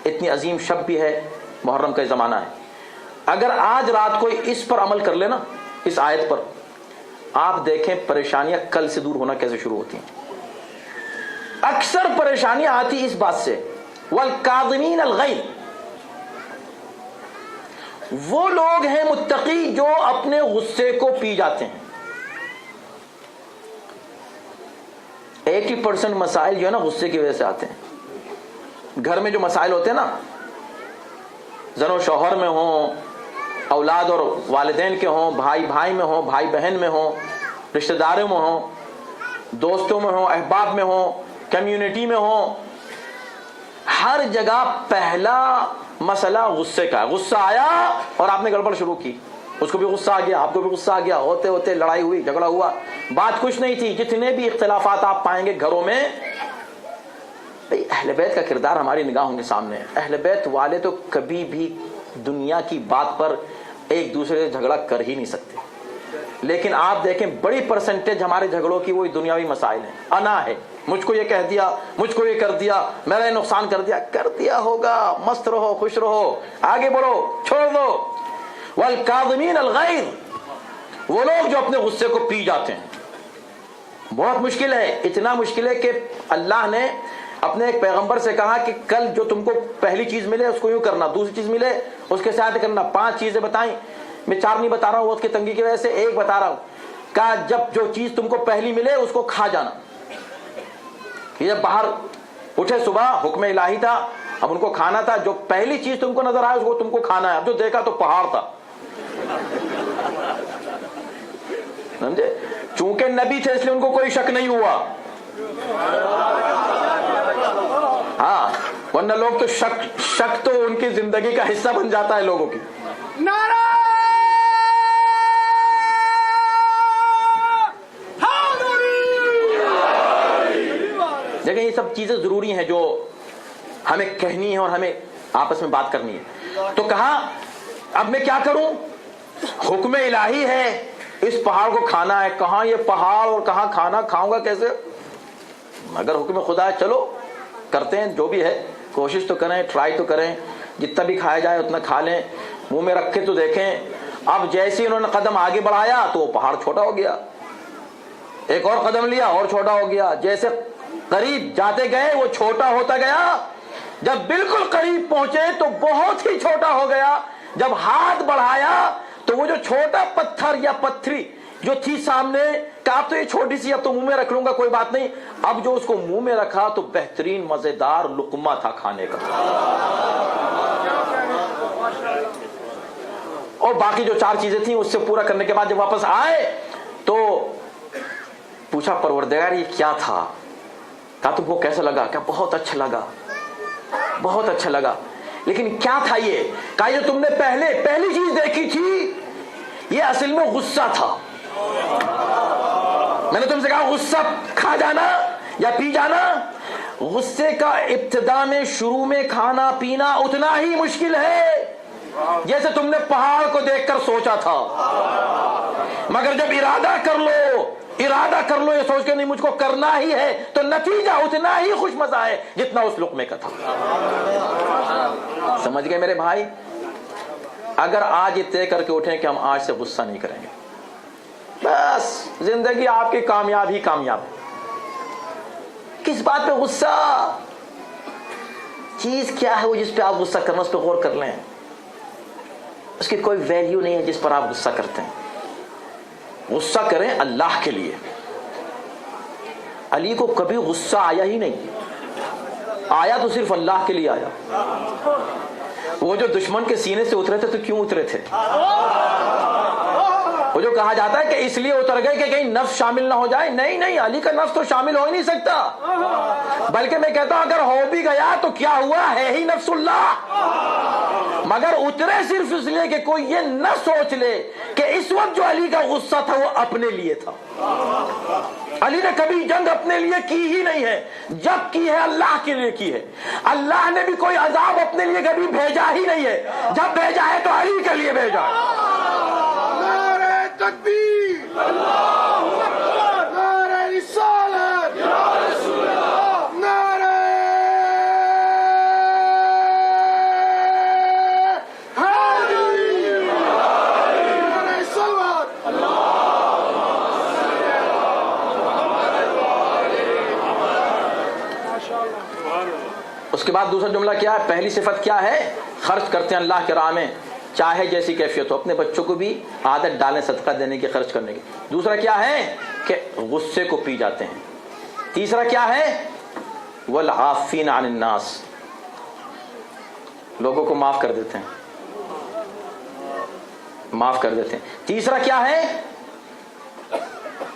اتنی عظیم شب بھی ہے، محرم کا زمانہ ہے، اگر آج رات کو اس پر عمل کر لینا، اس آیت پر، آپ دیکھیں پریشانیاں کل سے دور ہونا کیسے شروع ہوتی ہیں. اکثر پریشانیاں آتی اس بات سے. والکاظمین الغیظ، وہ لوگ ہیں متقی جو اپنے غصے کو پی جاتے ہیں. 80% مسائل جو ہے نا غصے کی وجہ سے آتے ہیں. گھر میں جو مسائل ہوتے ہیں نا، زن و شوہر میں ہوں، اولاد اور والدین کے ہوں، بھائی بھائی میں ہوں، بھائی بہن میں ہوں، رشتہ داروں میں ہوں، دوستوں میں ہوں، احباب میں ہوں، کمیونٹی میں ہوں، ہر جگہ پہلا مسئلہ غصے کا ہے. غصہ آیا اور آپ نے گڑبڑ شروع کی، اس کو بھی غصہ آ گیا، آپ کو بھی غصہ آ گیا، ہوتے ہوتے لڑائی ہوئی، جھگڑا ہوا، بات کچھ نہیں تھی. جتنے بھی اختلافات آپ پائیں گے گھروں میں، اہل بیت کا کردار ہماری نگاہوں کے سامنے ہے. اہل بیت والے تو کبھی بھی دنیا کی بات پر ایک دوسرے سے جھگڑا کر ہی نہیں سکتے، لیکن آپ دیکھیں بڑی پرسنٹیج ہمارے جھگڑوں کی وہی دنیاوی مسائل ہیں. انا ہے، مجھ کو یہ کہہ دیا، مجھ کو یہ کر دیا، میرا یہ نقصان کر دیا ہوگا، مست رہو، خوش رہو، آگے بڑھو، چھوڑ دو. والکاظمین الغیظ، وہ لوگ جو اپنے غصے کو پی جاتے ہیں. بہت مشکل ہے، اتنا مشکل ہے کہ اللہ نے اپنے ایک پیغمبر سے کہا کہ کل جو تم کو پہلی چیز ملے اس کو یوں کرنا، دوسری چیز ملے اس کے ساتھ کرنا. 5 چیزیں بتائیں، میں 4 نہیں بتا رہا ہوں وقت کی تنگی کی وجہ سے، ایک بتا رہا ہوں. کہا جب جو چیز تم کو پہلی ملے اس کو کھا جانا. یہ جب باہر اٹھے صبح، حکم الہی تھا، اب ان کو کھانا تھا. جو پہلی چیز تم کو نظر آئے اس کو تم کو کھانا ہے. اب جو دیکھا تو پہاڑ تھا، سمجھے؟ چونکہ نبی تھے اس لیے ان کو کوئی شک نہیں ہوا. ہاں، ورنہ لوگ تو شک تو ان کی زندگی کا حصہ بن جاتا ہے لوگوں کی. دیکھیں یہ سب چیزیں ضروری ہیں جو ہمیں کہنی ہے اور ہمیں آپس میں بات کرنی ہے. تو کہا اب میں کیا کروں، حکم الہی ہے، اس پہاڑ کو کھانا ہے. کہاں یہ پہاڑ اور کہاں کھانا، کھاؤں گا کیسے؟ اگر حکم خدا ہے چلو کرتے ہیں، جو بھی ہے کوشش تو کریں، ٹرائی تو کریں، جتنا بھی کھایا جائے اتنا کھا لیں، منہ میں رکھ کے تو دیکھیں. اب جیسے انہوں نے قدم آگے بڑھایا تو وہ پہاڑ چھوٹا ہو گیا، ایک اور قدم لیا اور چھوٹا ہو گیا. جیسے قریب جاتے گئے وہ چھوٹا ہوتا گیا، جب بالکل قریب پہنچے تو بہت ہی چھوٹا ہو گیا. جب ہاتھ بڑھایا تو وہ جو چھوٹا پتھر یا پتھری جو تھی سامنے، کہا تو یہ چھوٹی سی، اب تو منہ میں رکھ لوں گا، کوئی بات نہیں. اب جو اس کو منہ میں رکھا تو بہترین مزیدار لقمہ تھا کھانے کا. اور باقی جو 4 چیزیں تھیں اس سے پورا کرنے کے بعد جب واپس آئے تو پوچھا پروردگار یہ کیا تھا؟ کہا تم کو کیسا لگا؟ کہا بہت اچھا لگا، بہت اچھا لگا. لیکن کیا تھا یہ؟ کہا جو تم نے پہلی چیز دیکھی تھی یہ اصل میں غصہ تھا. میں نے تم سے کہا غصہ کھا جانا یا پی جانا. غصے کا ابتدا میں، شروع میں کھانا پینا اتنا ہی مشکل ہے جیسے تم نے پہاڑ کو دیکھ کر سوچا تھا. مگر جب ارادہ کر لو یہ سوچ کے نہیں مجھ کو کرنا ہی ہے، تو نتیجہ اتنا ہی خوش مزہ ہے جتنا اس لقمے کا تھا. سمجھ گئے میرے بھائی؟ اگر آج یہ طے کر کے اٹھیں کہ ہم آج سے غصہ نہیں کریں گے، بس زندگی آپ کی کامیاب ہی کامیاب ہے. کس بات پہ غصہ؟ چیز کیا ہے وہ جس پہ آپ غصہ کرنا، اس پہ غور کر لیں. اس کی کوئی ویلیو نہیں ہے جس پر آپ غصہ کرتے ہیں. غصہ کریں اللہ کے لیے. علی کو کبھی غصہ آیا ہی نہیں، آیا تو صرف اللہ کے لیے آیا. وہ جو دشمن کے سینے سے اترے تھے تو کیوں اترے تھے؟ وہ جو کہا جاتا ہے کہ اس لیے اتر گئے کہ کہیں نفس شامل نہ ہو جائے، نہیں نہیں، علی کا نفس تو شامل ہو ہی نہیں سکتا، بلکہ میں کہتا ہوں اگر ہو بھی گیا تو کیا ہوا، ہے ہی نفس اللہ، مگر اترے صرف اس لیے کہ کوئی یہ نہ سوچ لے کہ اس وقت جو علی کا غصہ تھا وہ اپنے لیے تھا۔ علی نے کبھی جنگ اپنے لیے کی ہی نہیں ہے، جب کی ہے اللہ کے لیے کی ہے۔ اللہ نے بھی کوئی عذاب اپنے لیے کبھی بھیجا ہی نہیں ہے، جب بھیجا ہے تو علی کے لیے بھیجا ہے۔ نعرہ تکبیر، نعرہ رسالت، نعرہ حیدری، نعرہ صلوات۔ اس کے بعد دوسرا جملہ کیا ہے؟ پہلی صفت کیا ہے؟ خرچ کرتے ہیں اللہ کے راہ میں چاہے جیسی کیفیت ہو، اپنے بچوں کو بھی عادت ڈالیں صدقہ دینے کی، خرچ کرنے کی۔ دوسرا کیا ہے کہ غصے کو پی جاتے ہیں۔ تیسرا کیا ہے؟ والعافین عن الناس، لوگوں کو معاف کر دیتے ہیں، معاف کر دیتے ہیں۔ تیسرا کیا ہے؟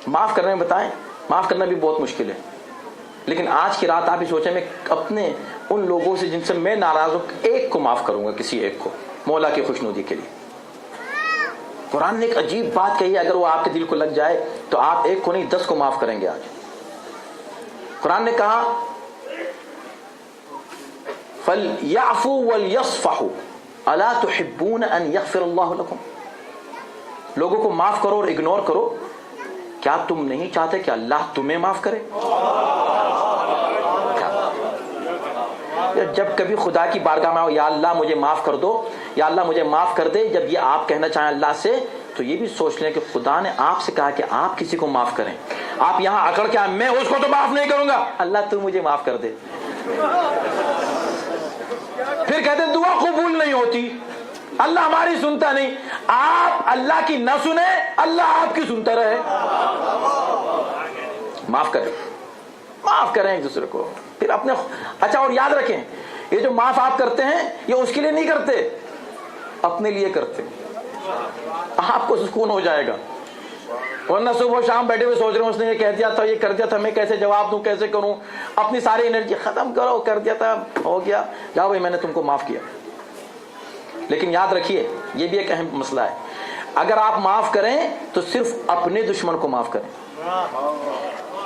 معاف کرنے میں بتائیں، معاف کرنا بھی بہت مشکل ہے، لیکن آج کی رات آپ ہی سوچیں میں اپنے ان لوگوں سے جن سے میں ناراض ہوں ایک کو معاف کروں گا، کسی ایک کو، مولا کی خوشنودی کے لیے۔ قرآن نے ایک عجیب بات کہی ہے، اگر وہ آپ کے دل کو لگ جائے تو آپ ایک کو نہیں 10 کو معاف کریں گے۔ آج قرآن نے کہا فَلْيَعْفُوا وَلْيَصْفَحُوا أَلَا تُحِبُّونَ أَنْ يَغْفِرَ اللَّهُ لَكُمْ، لوگوں کو معاف کرو اور اگنور کرو، کیا تم نہیں چاہتے کہ اللہ تمہیں معاف کرے؟ جب کبھی خدا کی بارگاہ میں آؤ، یا اللہ مجھے معاف کر دو، یا اللہ مجھے معاف کر دے، جب یہ آپ کہنا چاہیں اللہ سے تو یہ بھی سوچ لیں کہ خدا نے آپ سے کہا کہ آپ کسی کو معاف کریں، آپ یہاں اکڑ کے میں اس کو تو معاف نہیں کروں گا، اللہ تو مجھے معاف کر دے۔ پھر کہتے ہیں دعا قبول نہیں ہوتی، اللہ ہماری سنتا نہیں۔ آپ اللہ کی نہ سنیں، اللہ آپ کی سنتا رہے۔ معاف کریں، معاف کریں ایک دوسرے کو، پھر اپنے۔ اچھا، اور یاد رکھیں یہ جو معاف آپ کرتے ہیں یہ اس کے لیے نہیں کرتے، اپنے لیے کرتے، آپ کو سکون ہو جائے گا۔ ورنہ صبح و شام بیٹھے ہوئے سوچ رہے ہوں اس نے یہ کہہ دیا تھا، یہ کر دیا تھا، میں کیسے جواب دوں، کیسے کروں، اپنی ساری انرجی ختم کرو، کر دیا تھا، ہو گیا، جاؤ بھائی میں نے تم کو معاف کیا۔ لیکن یاد رکھیے یہ بھی ایک اہم مسئلہ ہے، اگر آپ معاف کریں تو صرف اپنے دشمن کو معاف کریں۔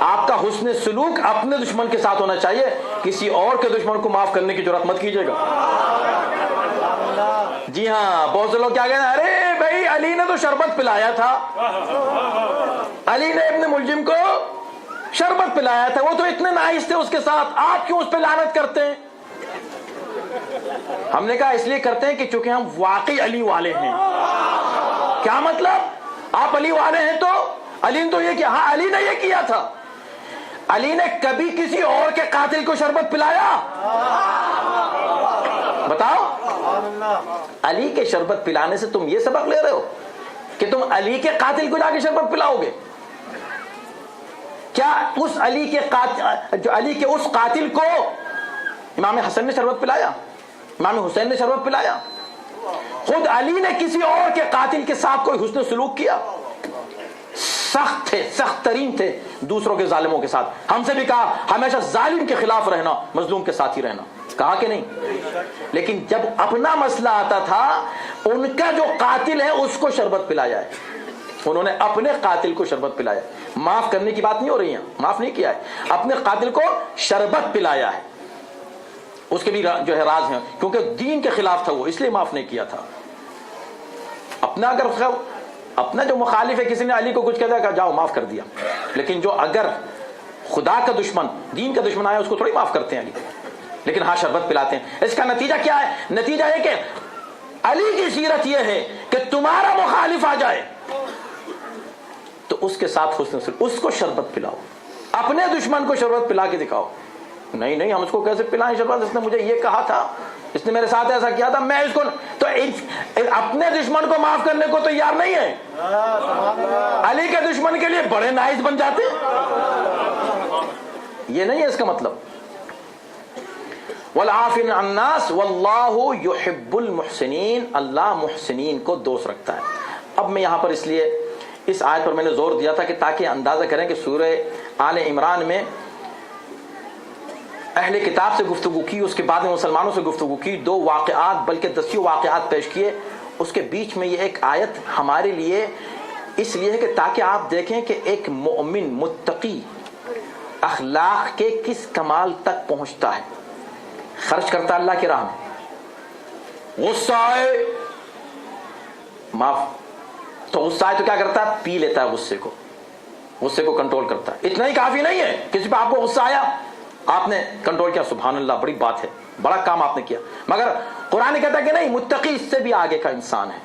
آپ کا حسن سلوک اپنے دشمن کے ساتھ ہونا چاہیے، کسی اور کے دشمن کو معاف کرنے کی جرات مت کیجیے گا۔ جی ہاں، بہت سے لوگ کیا کہتے ہیں، ارے بھائی علی نے تو شربت پلایا تھا، علی نے ابن ملجم کو شربت پلایا تھا، وہ تو اتنے نائس تھے اس کے ساتھ، آپ کیوں اس پہ لعنت کرتے ہیں؟ ہم نے کہا اس لیے کرتے ہیں کہ چونکہ ہم واقعی علی والے ہیں۔ کیا مطلب؟ آپ علی والے ہیں تو علی نے تو یہ کیا؟ ہاں علی نے یہ کیا تھا۔ علی نے کبھی کسی اور کے قاتل کو شربت پلایا؟ بتاؤ۔ علی کے شربت پلانے سے تم یہ سبق لے رہے ہو کہ تم علی کے قاتل کو جا کے شربت پلاؤ گے؟ کیا اس علی کے قاتل، جو علی کے اس قاتل کو امام حسن نے شربت پلایا، امام حسین نے شربت پلایا؟ خود علی نے کسی اور کے قاتل کے ساتھ کوئی حسن سلوک کیا؟ سخت تھے، سخت ترین تھے دوسروں کے ظالموں کے ساتھ۔ ہم سے بھی کہا ہمیشہ ظالم کے خلاف رہنا، مظلوم کے ساتھ ہی رہنا، کہا کہ نہیں؟ لیکن جب اپنا مسئلہ آتا تھا ان کا جو قاتل ہے اس کو شربت پلایا ہے، انہوں نے اپنے قاتل کو شربت پلایا۔ معاف کرنے کی بات نہیں ہو رہی ہے، معاف نہیں کیا ہے، اپنے قاتل کو شربت پلایا ہے۔ اس کے بھی جو ہے راز ہیں، کیونکہ دین کے خلاف تھا وہ، اس لیے معاف نہیں کیا تھا۔ اپنا اگر اپنا جو مخالف ہے، کسی نے علی کو کچھ کہہ دیا کہ جاؤ معاف کر دیا، لیکن جو اگر خدا کا دشمن، دین کا دشمن آیا اس کو تھوڑی معاف کرتے ہیں علی، لیکن ہاں شربت پلاتے ہیں۔ اس کا نتیجہ کیا ہے؟ نتیجہ ہے کہ علی کی سیرت یہ ہے کہ تمہارا مخالف آ جائے تو اس کے ساتھ حسن سلوک، اس کو شربت پلاؤ، اپنے دشمن کو شربت پلا کے دکھاؤ۔ نہیں نہیں، ہم اس کو کیسے پلائیں شربت، اس نے مجھے یہ کہا تھا، اس نے میرے ساتھ ایسا کیا تھا، میں اس کو تو اپنے دشمن کو معاف کرنے کو تیار نہیں ہے، علی کے دشمن کے لیے بڑے نائس بن جاتے ہیں۔ یہ نہیں ہے اس کا مطلب۔ والعافین عن الناس واللہ یحب المحسنین، اللہ محسنین کو دوست رکھتا ہے۔ اب میں یہاں پر اس لیے اس آیت پر میں نے زور دیا تھا کہ تاکہ اندازہ کریں کہ سورہ آل عمران میں اہل کتاب سے گفتگو کی، اس کے بعد میں مسلمانوں سے گفتگو کی، 2 واقعات بلکہ 10 واقعات پیش کیے، اس کے بیچ میں یہ ایک آیت ہمارے لیے اس لیے ہے کہ تاکہ آپ دیکھیں کہ ایک مومن متقی اخلاق کے کس کمال تک پہنچتا ہے. خرچ کرتا اللہ کی راہ میں، غصہ آئے معاف، تو غصہ آئے تو کیا کرتا ہے؟ پی لیتا ہے غصے کو کنٹرول کرتا ہے. اتنا ہی کافی نہیں ہے، کسی پہ آپ کو غصہ آیا، آپ نے کنٹرول کیا، سبحان اللہ، بڑی بات ہے، بڑا کام آپ نے کیا. مگر قرآن کہتا ہے کہ نہیں، متقی اس سے بھی آگے کا انسان ہے.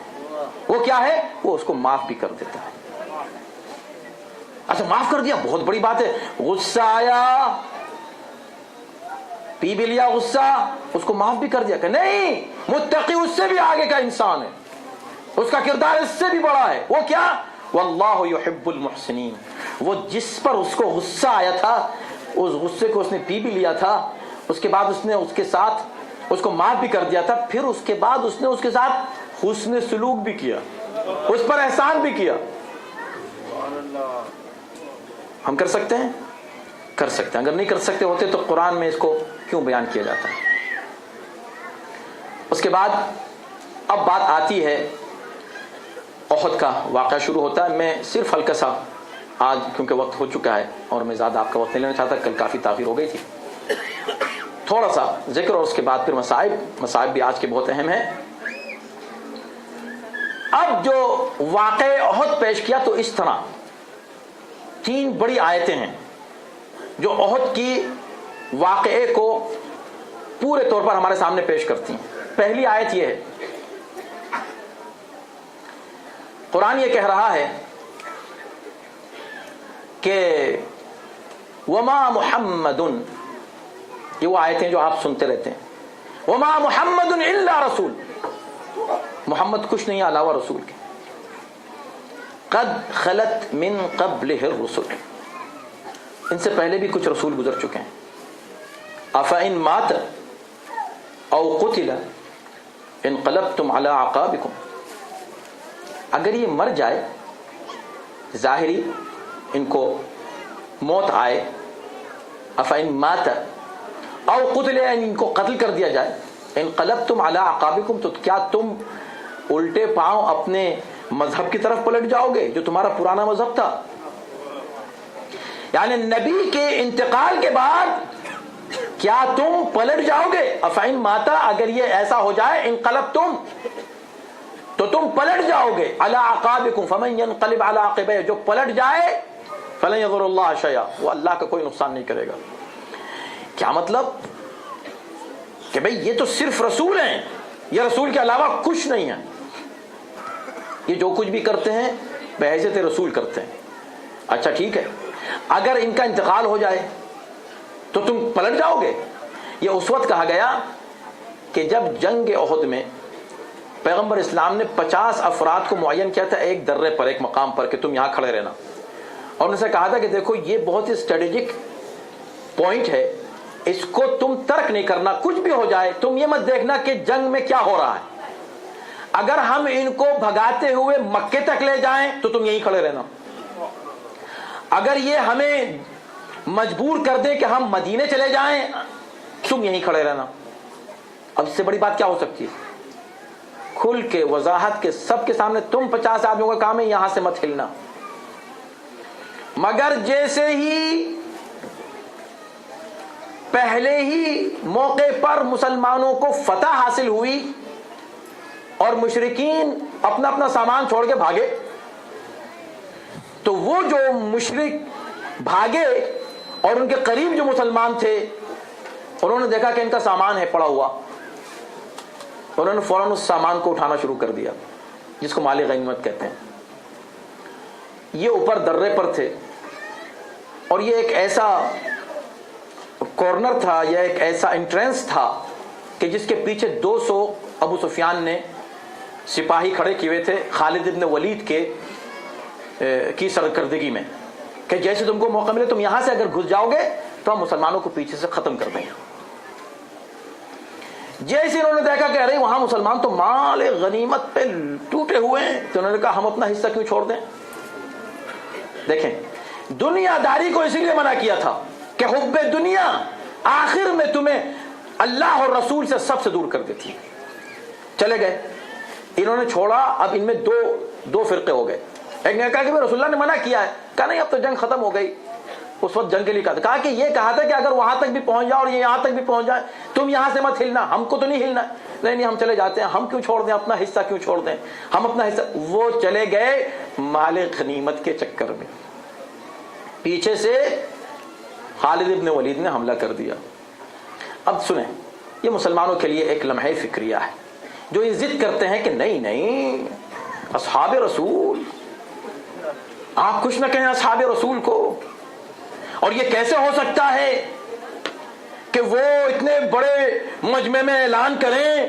وہ کیا ہے؟ وہ اس کو معاف بھی کر دیتا ہے. اچھا معاف کر دیا، بہت بڑی بات ہے. غصہ آیا، پی بھی لیا غصہ، اس کو معاف بھی کر دیا کہ نہیں، متقی اس سے بھی آگے کا انسان ہے، اس کا کردار اس سے بھی بڑا ہے. وہ کیا؟ واللہ یحب المحسنین. وہ جس پر اس کو غصہ آیا تھا، اس غصے کو اس نے پی بھی لیا تھا، اس کے بعد اس نے اس کے ساتھ اس کو معاف بھی کر دیا تھا، پھر اس کے بعد اس نے اس کے ساتھ حسن سلوک بھی کیا، اس پر احسان بھی کیا. ہم کر سکتے ہیں؟ کر سکتے ہیں. اگر نہیں کر سکتے ہوتے تو قرآن میں اس کو کیوں بیان کیا جاتا ہے؟ اس کے بعد اب بات آتی ہے، احد کا واقعہ شروع ہوتا ہے. میں صرف ہلکا سا آج، کیونکہ وقت ہو چکا ہے اور میں زیادہ آپ کا وقت نہیں لینا چاہتا، کل کافی تاخیر ہو گئی تھی، تھوڑا سا ذکر اور اس کے بعد پھر مصائب بھی آج کے بہت اہم ہیں. اب جو واقع احد پیش کیا تو اس طرح 3 بڑی آیتیں ہیں جو احد کی واقعے کو پورے طور پر ہمارے سامنے پیش کرتی ہیں. پہلی آیت یہ ہے، قرآن یہ کہہ رہا ہے کہ وما محمد، یہ وہ آیتیں جو آپ سنتے رہتے ہیں، وما محمد الا رسول، محمد کچھ نہیں علاوہ رسول کے، قد خلت من قبلہ الرسل، ان سے پہلے بھی کچھ رسول گزر چکے ہیں. افإن مات او قتل انقلبتم علی اعقابکم، اگر یہ مر جائے، ظاہری ان کو موت آئے، افإن مات او قتل، ان کو قتل کر دیا جائے، انقلبتم علی اعقابکم، تو کیا تم الٹے پاؤں اپنے مذہب کی طرف پلٹ جاؤ گے جو تمہارا پرانا مذہب تھا؟ یعنی نبی کے انتقال کے بعد کیا تم پلٹ جاؤ گے؟ افإن ماتا، اگر یہ ایسا ہو جائے، انقلبتم، تو تم پلٹ جاؤ گے، علی اعقابکم فمن ينقلب علی عقبیہ، جو پلٹ جائے فلن یضر اللہ شیئا، وہ اللہ کا کوئی نقصان نہیں کرے گا. کیا مطلب؟ کہ بھئی یہ تو صرف رسول ہیں، یہ رسول کے علاوہ کچھ نہیں ہے، یہ جو کچھ بھی کرتے ہیں بحیثیت رسول کرتے ہیں. اچھا ٹھیک ہے، اگر ان کا انتقال ہو جائے تو تم پلٹ جاؤ گے. یہ اس وقت کہا گیا کہ جب جنگ احد میں پیغمبر اسلام نے 50 افراد کو معین کیا تھا ایک درے پر، ایک مقام پر، کہ تم یہاں کھڑے رہنا، اور ان سے کہا تھا کہ دیکھو یہ بہت ہی اسٹریٹجک پوائنٹ ہے، اس کو تم ترک نہیں کرنا، کچھ بھی ہو جائے تم یہ مت دیکھنا کہ جنگ میں کیا ہو رہا ہے، اگر ہم ان کو بھگاتے ہوئے مکے تک لے جائیں تو تم یہیں کھڑے رہنا، اگر یہ ہمیں مجبور کر دیں کہ ہم مدینے چلے جائیں تم یہیں کھڑے رہنا. اب اس سے بڑی بات کیا ہو سکتی ہے؟ کھل کے وضاحت کے سب کے سامنے، تم 50 آدمیوں کا کام ہے یہاں سے مت ہلنا. مگر جیسے ہی پہلے ہی موقع پر مسلمانوں کو فتح حاصل ہوئی اور مشرکین اپنا اپنا سامان چھوڑ کے بھاگے، تو وہ جو مشرک بھاگے اور ان کے قریب جو مسلمان تھے انہوں نے دیکھا کہ ان کا سامان ہے پڑا ہوا، انہوں نے فوراً اس سامان کو اٹھانا شروع کر دیا، جس کو مال غنیمت کہتے ہیں. یہ اوپر درے پر تھے اور یہ ایک ایسا کارنر تھا یا ایک ایسا انٹرنس تھا کہ جس کے پیچھے 200 ابو سفیان نے سپاہی کھڑے کیے ہوئے تھے خالد ابن ولید کی سرکردگی میں، کہ جیسے تم کو موقع ملے تم یہاں سے اگر گھس جاؤ گے تو ہم مسلمانوں کو پیچھے سے ختم کر دیں گے. جیسے انہوں نے دیکھا کہ ارے وہاں مسلمان تو مال غنیمت پہ ٹوٹے ہوئے ہیں تو انہوں نے کہا ہم اپنا حصہ کیوں چھوڑ دیں، دیکھیں دنیا داری کو اسی لیے منع کیا تھا کہ حب دنیا آخر میں تمہیں اللہ اور رسول سے سب سے دور کر دیتی ہے. چلے گئے, انہوں نے چھوڑا. اب ان میں دو فرقے ہو گئے. ایک نے کہا کہ رسول اللہ نے منع کیا ہے, کہا نہیں اب تو جنگ ختم ہو گئی. اس وقت جنگ کے لیے کہا کہ یہ کہا تھا کہ اگر وہاں تک بھی پہنچ جاؤ اور یہ یہاں تک بھی پہنچ جائے تم یہاں سے مت ہلنا, ہم کو تو نہیں ہلنا. نہیں ہم چلے جاتے ہیں, ہم کیوں چھوڑ دیں اپنا حصہ, کیوں چھوڑ دیں ہم اپنا حصہ. وہ چلے گئے مال غنیمت کے چکر میں. پیچھے سے خالد ابن ولید نے حملہ کر دیا. اب سنیں, یہ مسلمانوں کے لیے ایک لمحہ فکریہ ہے. جو یہ ضد کرتے ہیں کہ نہیں اصحاب رسول, آپ کچھ نہ کہیں اصحاب رسول کو, اور یہ کیسے ہو سکتا ہے کہ وہ اتنے بڑے مجمع میں اعلان کریں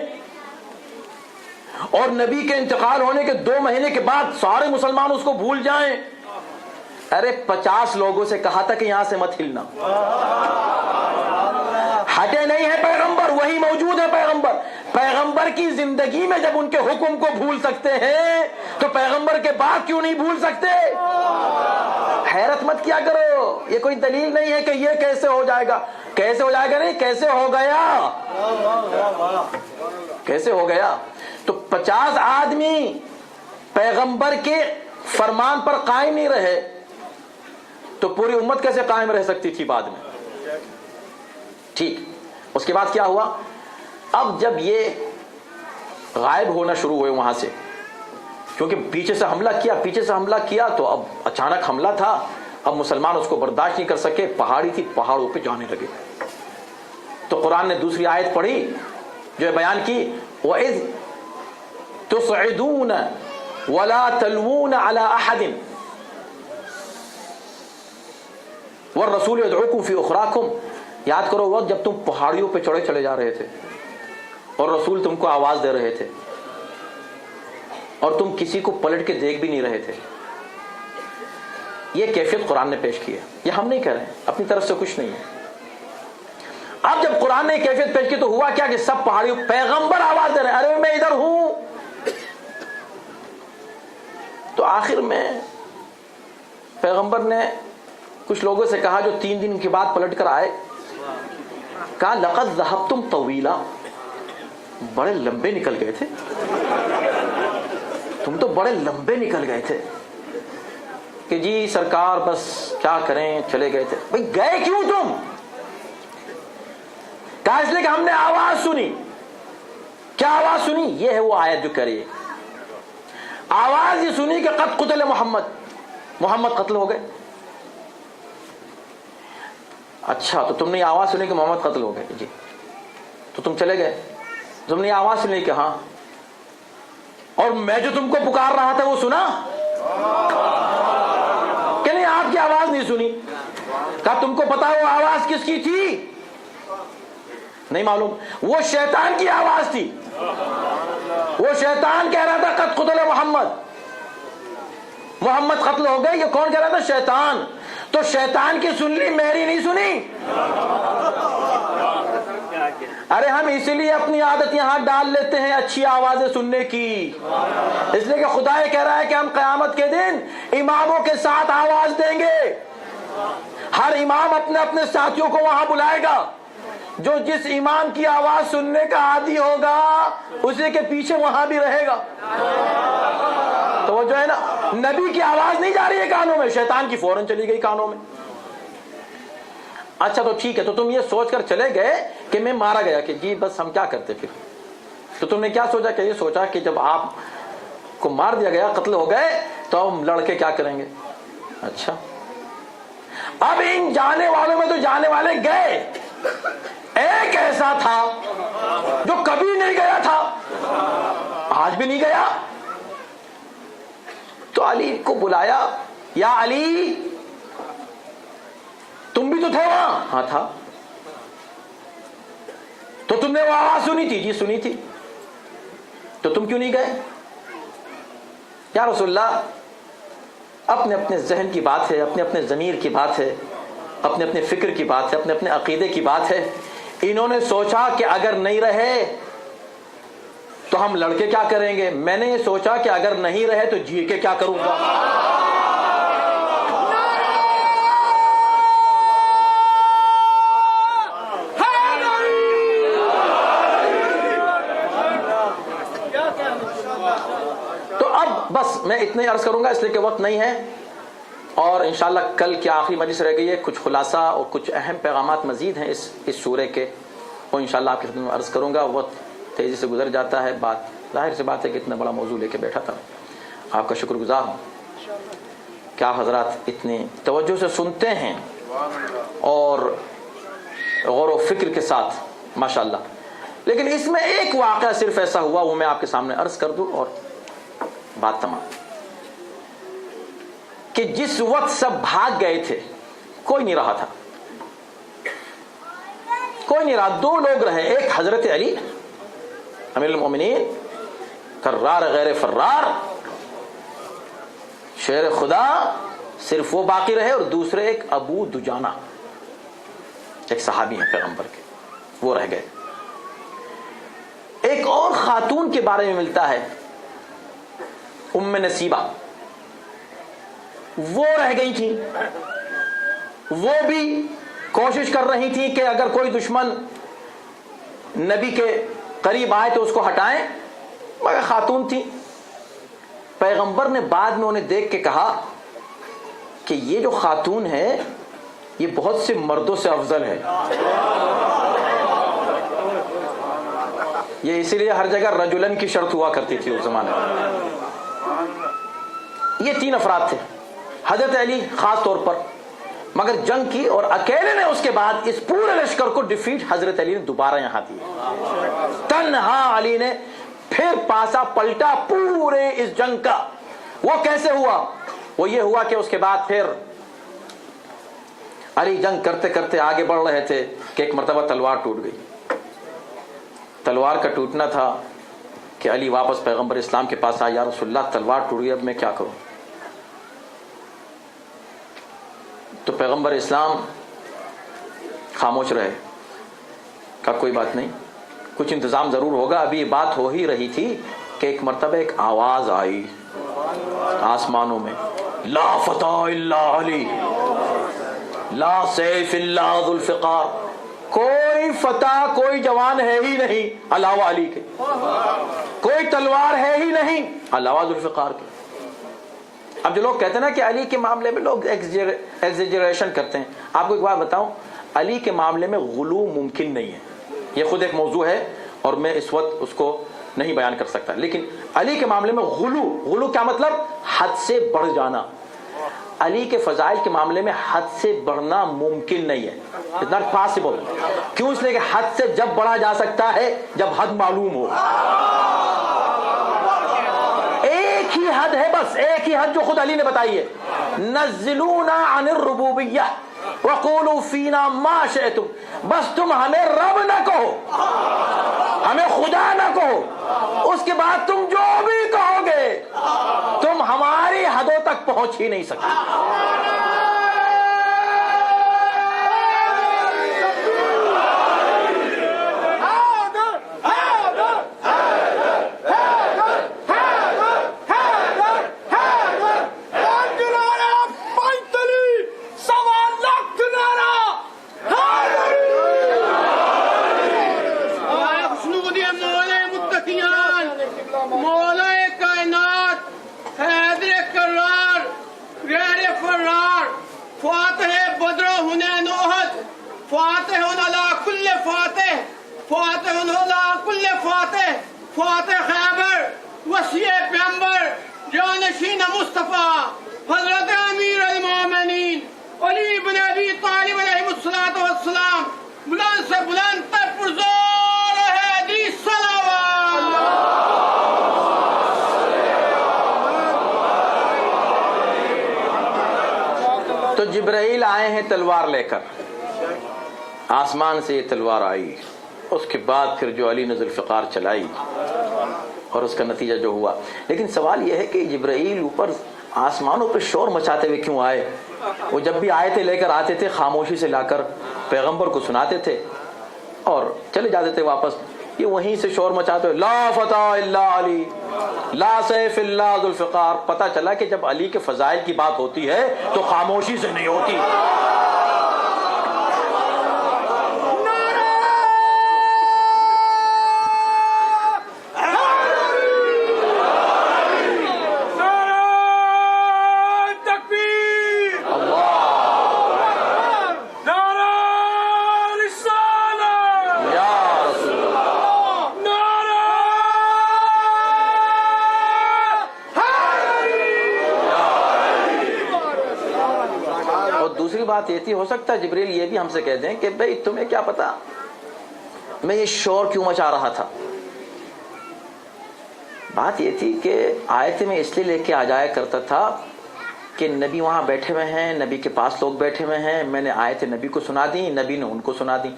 اور نبی کے انتقال ہونے کے 2 مہینے کے بعد سارے مسلمان اس کو بھول جائیں. ارے 50 لوگوں سے کہا تھا کہ یہاں سے مت ہلنا. ہٹے نہیں ہے پیغمبر, وہی موجود ہے پیغمبر. پیغمبر کی زندگی میں جب ان کے حکم کو بھول سکتے ہیں تو پیغمبر کے بعد کیوں نہیں بھول سکتے؟ حیرت مت کیا کرو, یہ کوئی دلیل نہیں ہے کہ یہ کیسے ہو جائے گا. کیسے ہو جائے گا نہیں, کیسے ہو گیا, کیسے ہو گیا. تو 50 آدمی پیغمبر کے فرمان پر قائم نہیں رہے تو پوری امت کیسے قائم رہ سکتی تھی بعد میں. ٹھیک, اس کے بعد کیا ہوا؟ اب جب یہ غائب ہونا شروع ہوئے وہاں سے, کیونکہ پیچھے سے حملہ کیا تو اب اچانک حملہ تھا. اب مسلمان اس کو برداشت نہیں کر سکے, پہاڑی تھی, پہاڑوں پہ جانے لگے. تو قرآن نے دوسری آیت پڑھی جو بیان کی, وَإِذْ تُصْعِدُونَ وَلَا تَلْوُونَ عَلَىٰ أَحَدٍ وَالرَّسُولُ يَدْعُوكُمْ فِي أُخْرَاكُمْ. یاد کرو وقت جب تم پہاڑیوں پہ چڑھے جا رہے تھے اور رسول تم کو آواز دے رہے تھے اور تم کسی کو پلٹ کے دیکھ بھی نہیں رہے تھے. یہ کیفیت قرآن نے پیش کی ہے, یہ ہم نہیں کہہ رہے ہیں, اپنی طرف سے کچھ نہیں ہے. اب جب قرآن نے کیفیت پیش کی تو ہوا کیا کہ سب پہاڑیوں, پیغمبر آواز دے رہے ہیں, ارے میں ادھر ہوں. تو آخر میں پیغمبر نے کچھ لوگوں سے کہا جو 3 دن کے بعد پلٹ کر آئے, کہا لقد ذهبتم طویلا, بڑے لمبے نکل گئے تھے, تم تو بڑے لمبے نکل گئے تھے. کہ جی سرکار بس کیا کریں, چلے گئے تھے. بھئی گئے کیوں تم؟ کہا اس لیے کہ ہم نے آواز سنی. کیا آواز سنی؟ یہ ہے وہ آیت جو کہہ رہی ہے. آواز یہ سنی کہ قد قتل محمد قتل ہو گئے. اچھا تو تم نے آواز سنی کہ محمد قتل ہو گئے, جی تو تم چلے گئے. تم نے آواز سنی کہ ہاں, اور میں جو تم کو پکار رہا تھا وہ سنا کہ نہیں؟ آپ کی آواز نہیں سنی. کہا تم کو پتا وہ آواز کس کی تھی؟ نہیں معلوم. وہ شیطان کی آواز تھی. وہ شیطان کہہ رہا تھا قد قتل محمد قتل ہو گئے. یہ کون کہہ رہا تھا؟ شیطان. تو شیطان کی سن لی, میری نہیں سنی. ارے ہم اسی لیے اپنی عادت یہاں ڈال لیتے ہیں اچھی آوازیں سننے کی, اس لیے کہ خدا یہ کہہ رہا ہے کہ ہم قیامت کے دن اماموں کے ساتھ آواز دیں گے. ہر امام اپنے اپنے ساتھیوں کو وہاں بلائے گا. جو جس امام کی آواز سننے کا عادی ہوگا اسی کے پیچھے وہاں بھی رہے گا. تو وہ جو ہے نا, نبی کی آواز نہیں جا رہی ہے کانوں میں, شیطان کی فوراً چلی گئی کانوں میں. اچھا تو ٹھیک ہے, تو تم یہ سوچ کر چلے گئے کہ میں مارا گیا, کہ جی بس ہم کیا کرتے پھر. تو تم نے کیا سوچا کہ یہ سوچا کہ جب آپ کو مار دیا گیا, قتل ہو گئے, تو ہم لڑکے کیا کریں گے. اچھا اب ان جانے والوں میں تو جانے والے گئے, ایک ایسا تھا جو کبھی نہیں گیا تھا, آج بھی نہیں گیا. تو علی کو بلایا, یا علی تم بھی تو تھے وہاں؟ ہاں تھا. تو تم نے وہ آواز سنی تھی؟ جی سنی تھی. تو تم کیوں نہیں گئے؟ یا رسول اللہ اپنے اپنے ذہن کی بات ہے, اپنے اپنے ضمیر کی بات ہے, اپنے اپنے فکر کی بات ہے, اپنے اپنے عقیدے کی بات ہے. انہوں نے سوچا کہ اگر نہیں رہے تو ہم لڑکے کیا کریں گے. میں نے یہ سوچا کہ اگر نہیں رہے تو جی کے کیا کروں گا. بس میں اتنے عرض کروں گا اس لیے کہ وقت نہیں ہے، اور انشاءاللہ کل کی آخری مجلس رہ گئی ہے، کچھ خلاصہ اور کچھ اہم پیغامات مزید ہیں اس سورے کے، وہ انشاءاللہ آپ کی خدمت میں عرض کروں گا۔ وقت تیزی سے گزر جاتا ہے، بات ظاہر سی بات ہے کہ اتنا بڑا موضوع لے کے بیٹھا تھا۔ آپ کا شکر گزار ہوں کیا حضرات اتنی توجہ سے سنتے ہیں اور غور و فکر کے ساتھ، ماشاءاللہ۔ لیکن اس میں ایک واقعہ صرف ایسا ہوا، وہ میں آپ کے سامنے عرض کر دوں اور بات تمام، کہ جس وقت سب بھاگ گئے تھے کوئی نہیں رہا تھا، کوئی نہیں رہا، دو لوگ رہے، ایک حضرت علی امیر المومنین کرار غیر فرار شیر خدا، صرف وہ باقی رہے، اور دوسرے ایک ابو دجانہ، ایک صحابی ہیں پیغمبر کے، وہ رہ گئے۔ ایک اور خاتون کے بارے میں ملتا ہے، ام نصیبہ، وہ رہ گئی تھی، وہ بھی کوشش کر رہی تھی کہ اگر کوئی دشمن نبی کے قریب آئے تو اس کو ہٹائیں، مگر خاتون تھی۔ پیغمبر نے بعد میں انہیں دیکھ کے کہا کہ یہ جو خاتون ہے یہ بہت سے مردوں سے افضل ہے۔ یہ اسی لیے ہر جگہ رجلن کی شرط ہوا کرتی تھی اس زمانے میں۔ یہ تین افراد تھے، حضرت علی خاص طور پر، مگر جنگ کی اور اکیلے نے اس کے بعد اس پورے لشکر کو ڈیفیٹ حضرت علی نے دوبارہ یہاں دی۔ تنہا علی نے پھر پاسا پلٹا پورے اس جنگ کا۔ وہ کیسے ہوا؟ وہ یہ ہوا کہ اس کے بعد پھر علی جنگ کرتے کرتے آگے بڑھ رہے تھے کہ ایک مرتبہ تلوار ٹوٹ گئی۔ تلوار کا ٹوٹنا تھا کہ علی واپس پیغمبر اسلام کے پاس آیا، یا رسول اللہ تلوار ٹوٹ گئی، اب میں کیا کروں؟ تو پیغمبر اسلام خاموش رہے، کہا کوئی بات نہیں، کچھ انتظام ضرور ہوگا۔ ابھی یہ بات ہو ہی رہی تھی کہ ایک مرتبہ ایک آواز آئی آسمانوں میں، لا فتح الا علی، لا سیف الا ذو الفقار، کوئی فتح، کوئی جوان ہے ہی نہیں علاوہ علی کے، کوئی تلوار ہے ہی نہیں علاوہ ذو الفقار کے۔ اب جو لوگ کہتے ہیں نا کہ علی کے معاملے میں لوگ ایگزیجریشن کرتے ہیں، آپ کو ایک بات بتاؤں، علی کے معاملے میں غلو ممکن نہیں ہے، یہ خود ایک موضوع ہے اور میں اس وقت اس کو نہیں بیان کر سکتا، لیکن علی کے معاملے میں غلو کیا مطلب؟ حد سے بڑھ جانا۔ علی کے فضائل کے معاملے میں حد سے بڑھنا ممکن نہیں ہے، اٹس ناٹ پاسبل۔ کیوں؟ اس لیے کہ حد سے جب بڑھا جا سکتا ہے جب حد معلوم ہو۔ ایک ہی حد ہے، بس ایک ہی حد جو خود علی نے بتائی ہے، نزلونا عن الربوبیہ وقولوا فینا ما شئتم، بس تم ہمیں رب نہ کہو، ہمیں خدا نہ کہو، اس کے بعد تم جو بھی کہو گے تم ہماری حدوں تک پہنچ ہی نہیں سکتے۔ فاتح خیبر، وسیع پیغمبر، جانشین مصطفیٰ، حضرت امیر المومنین علی بن ابی طالب علیہ السلام، بلند سے بلند تر پرزور ہے دی صلوات۔ تو جبرائیل آئے ہیں تلوار لے کر، آسمان سے یہ تلوار آئی، اس کے بعد پھر جو علی نے ذوالفقار چلائی اور اس کا نتیجہ جو ہوا۔ لیکن سوال یہ ہے کہ جبرائیل اوپر آسمانوں پہ شور مچاتے ہوئے کیوں آئے؟ وہ جب بھی آیتیں لے کر آتے تھے خاموشی سے لا کر پیغمبر کو سناتے تھے اور چلے جاتے تھے واپس۔ یہ وہیں سے شور مچاتے ہوئے لا فتح الا علی، لا سیف الا ذوالفقار۔ پتہ چلا کہ جب علی کے فضائل کی بات ہوتی ہے تو خاموشی سے نہیں ہوتی۔ بات یہ تھی, ہو سکتا ہے جبریل یہ بھی ہم سے کہہ دیں کہ بھئی تمہیں کیا پتا میں یہ شور کیوں مچا رہا تھا. بات یہ تھی کہ آیت میں اس لیے لے کے آ جایا کرتا تھا کہ نبی وہاں بیٹھے ہوئے ہیں, نبی کے پاس لوگ بیٹھے ہوئے ہیں, میں نے آیت نبی کو سنا دی, نبی نے ان کو سنا دی.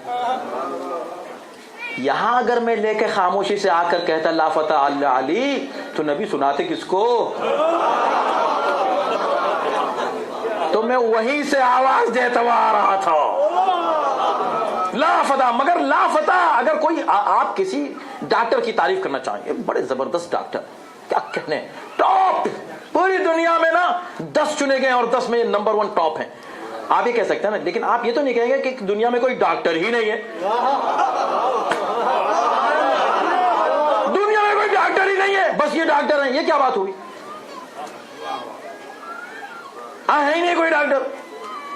یہاں اگر میں لے کے خاموشی سے آ کر کہتا لا فتح اللہ علی, تو نبی سناتے کس کو؟ تو میں وہیں سے آواز دیتا ہوا آ رہا تھا لا فتح. مگر لا فتح اگر کوئی آپ کسی ڈاکٹر کی تعریف کرنا چاہیں, بڑے زبردست ڈاکٹر, کیا کہنے, ٹاپ, پوری دنیا میں نا 10 چنے گئے اور 10 میں نمبر 1 ٹاپ ہیں, آپ یہ کہہ سکتے ہیں نا. لیکن آپ یہ تو نہیں کہیں گے کہ دنیا میں کوئی ڈاکٹر ہی نہیں ہے, دنیا میں کوئی ڈاکٹر ہی نہیں ہے, بس یہ ڈاکٹر ہیں. یہ کیا بات ہوئی؟ ہے ہی نہیں کوئی ڈاکٹر.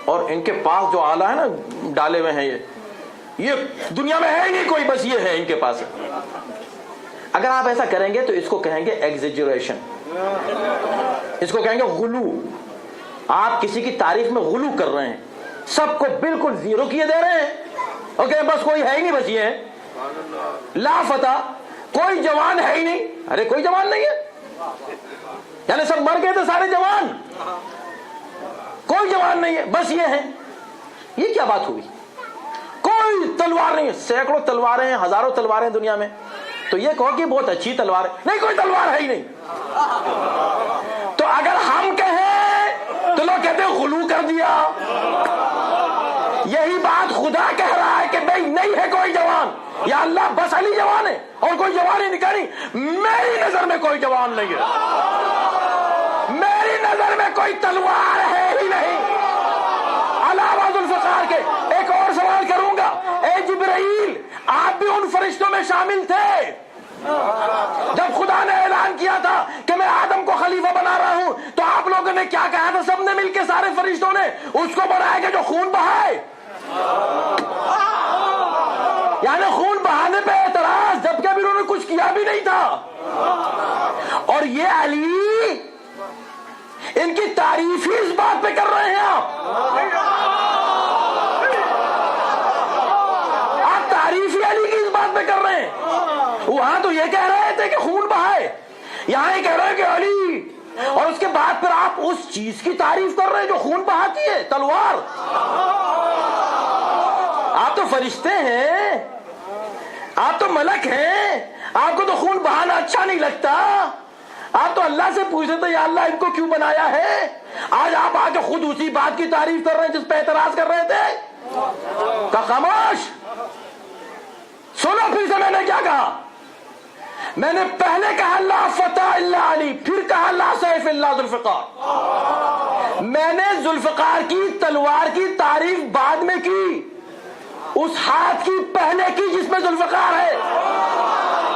اور ان کے پاس جو آلہ ہے نا ڈالے ہوئے ہیں, یہ دنیا میں ہے ہی نہیں کوئی, بس یہ ہے ان کے پاس. اگر آپ ایسا کریں گے تو اس کو کہیں گے ایگزیجریشن, اس کو کہیں گے غلو. آپ کسی کی تعریف میں غلو کر رہے ہیں, سب کو بالکل زیرو کیے دے رہے ہیں. اوکے, بس کوئی ہے ہی نہیں, بس یہ ہے لا فتح. کوئی جوان ہے ہی نہیں, ارے کوئی جوان نہیں ہے, یعنی سب مر گئے تھے سارے جوان, کوئی جوان نہیں ہے, بس یہ ہے. یہ کیا بات ہوئی؟ کوئی تلوار نہیں ہے, سینکڑوں تلواریں ہیں, ہزاروں تلواریں دنیا میں, تو یہ کہو کہ بہت اچھی تلوار ہے, نہیں کوئی تلوار ہے ہی نہیں. تو اگر ہم کہیں تو لوگ کہتے ہیں غلو کر دیا. یہی بات خدا کہہ رہا ہے کہ بھئی نہیں ہے کوئی جوان, یا اللہ بس علی جوان ہے اور کوئی جوان ہی نہیں کہہ رہی. میری نظر میں کوئی جوان نہیں ہے, میری نظر میں کوئی تلوار ہے ہی نہیں علاوہ ذوالفقار کے. ایک اور سوال کروں گا, اے جبرائیل آپ بھی ان فرشتوں میں شامل تھے جب خدا نے اعلان کیا تھا کہ میں آدم کو خلیفہ بنا رہا ہوں؟ تو آپ لوگوں نے کیا کہا تھا؟ سب نے مل کے, سارے فرشتوں نے اس کو بنایا کہ جو خون بہائے. یعنی خون بہانے پہ اعتراض, جبکہ ابھی انہوں نے کچھ کیا بھی نہیں تھا. اور یہ علی ان کی تعریف ہی اس بات پہ کر رہے ہیں. آپ تعریف ہی علی کی اس بات پہ کر رہے ہیں. وہاں تو یہ کہہ رہے تھے کہ خون بہائے, یہاں یہ کہہ رہے ہیں کہ علی, اور اس کے بعد پھر آپ اس چیز کی تعریف کر رہے ہیں جو خون بہاتی ہے, تلوار. آپ تو فرشتے ہیں, آپ تو ملک ہیں, آپ کو تو خون بہانا اچھا نہیں لگتا. آپ تو اللہ سے پوچھ رہے تھے یا اللہ ان کو کیوں بنایا ہے. آج آپ آ کے خود اسی بات کی تعریف کر رہے ہیں جس پہ اعتراض کر رہے تھے. کہ خاموش سنو, پھر سے میں نے کیا کہا. میں نے پہلے کہا لا فتح الا علی, پھر کہا لا سیف الا ذوالفقار. میں نے ذوالفقار کی تلوار کی تعریف بعد میں کی, اس ہاتھ کی پہلے کی جس میں ذوالفقار ہے.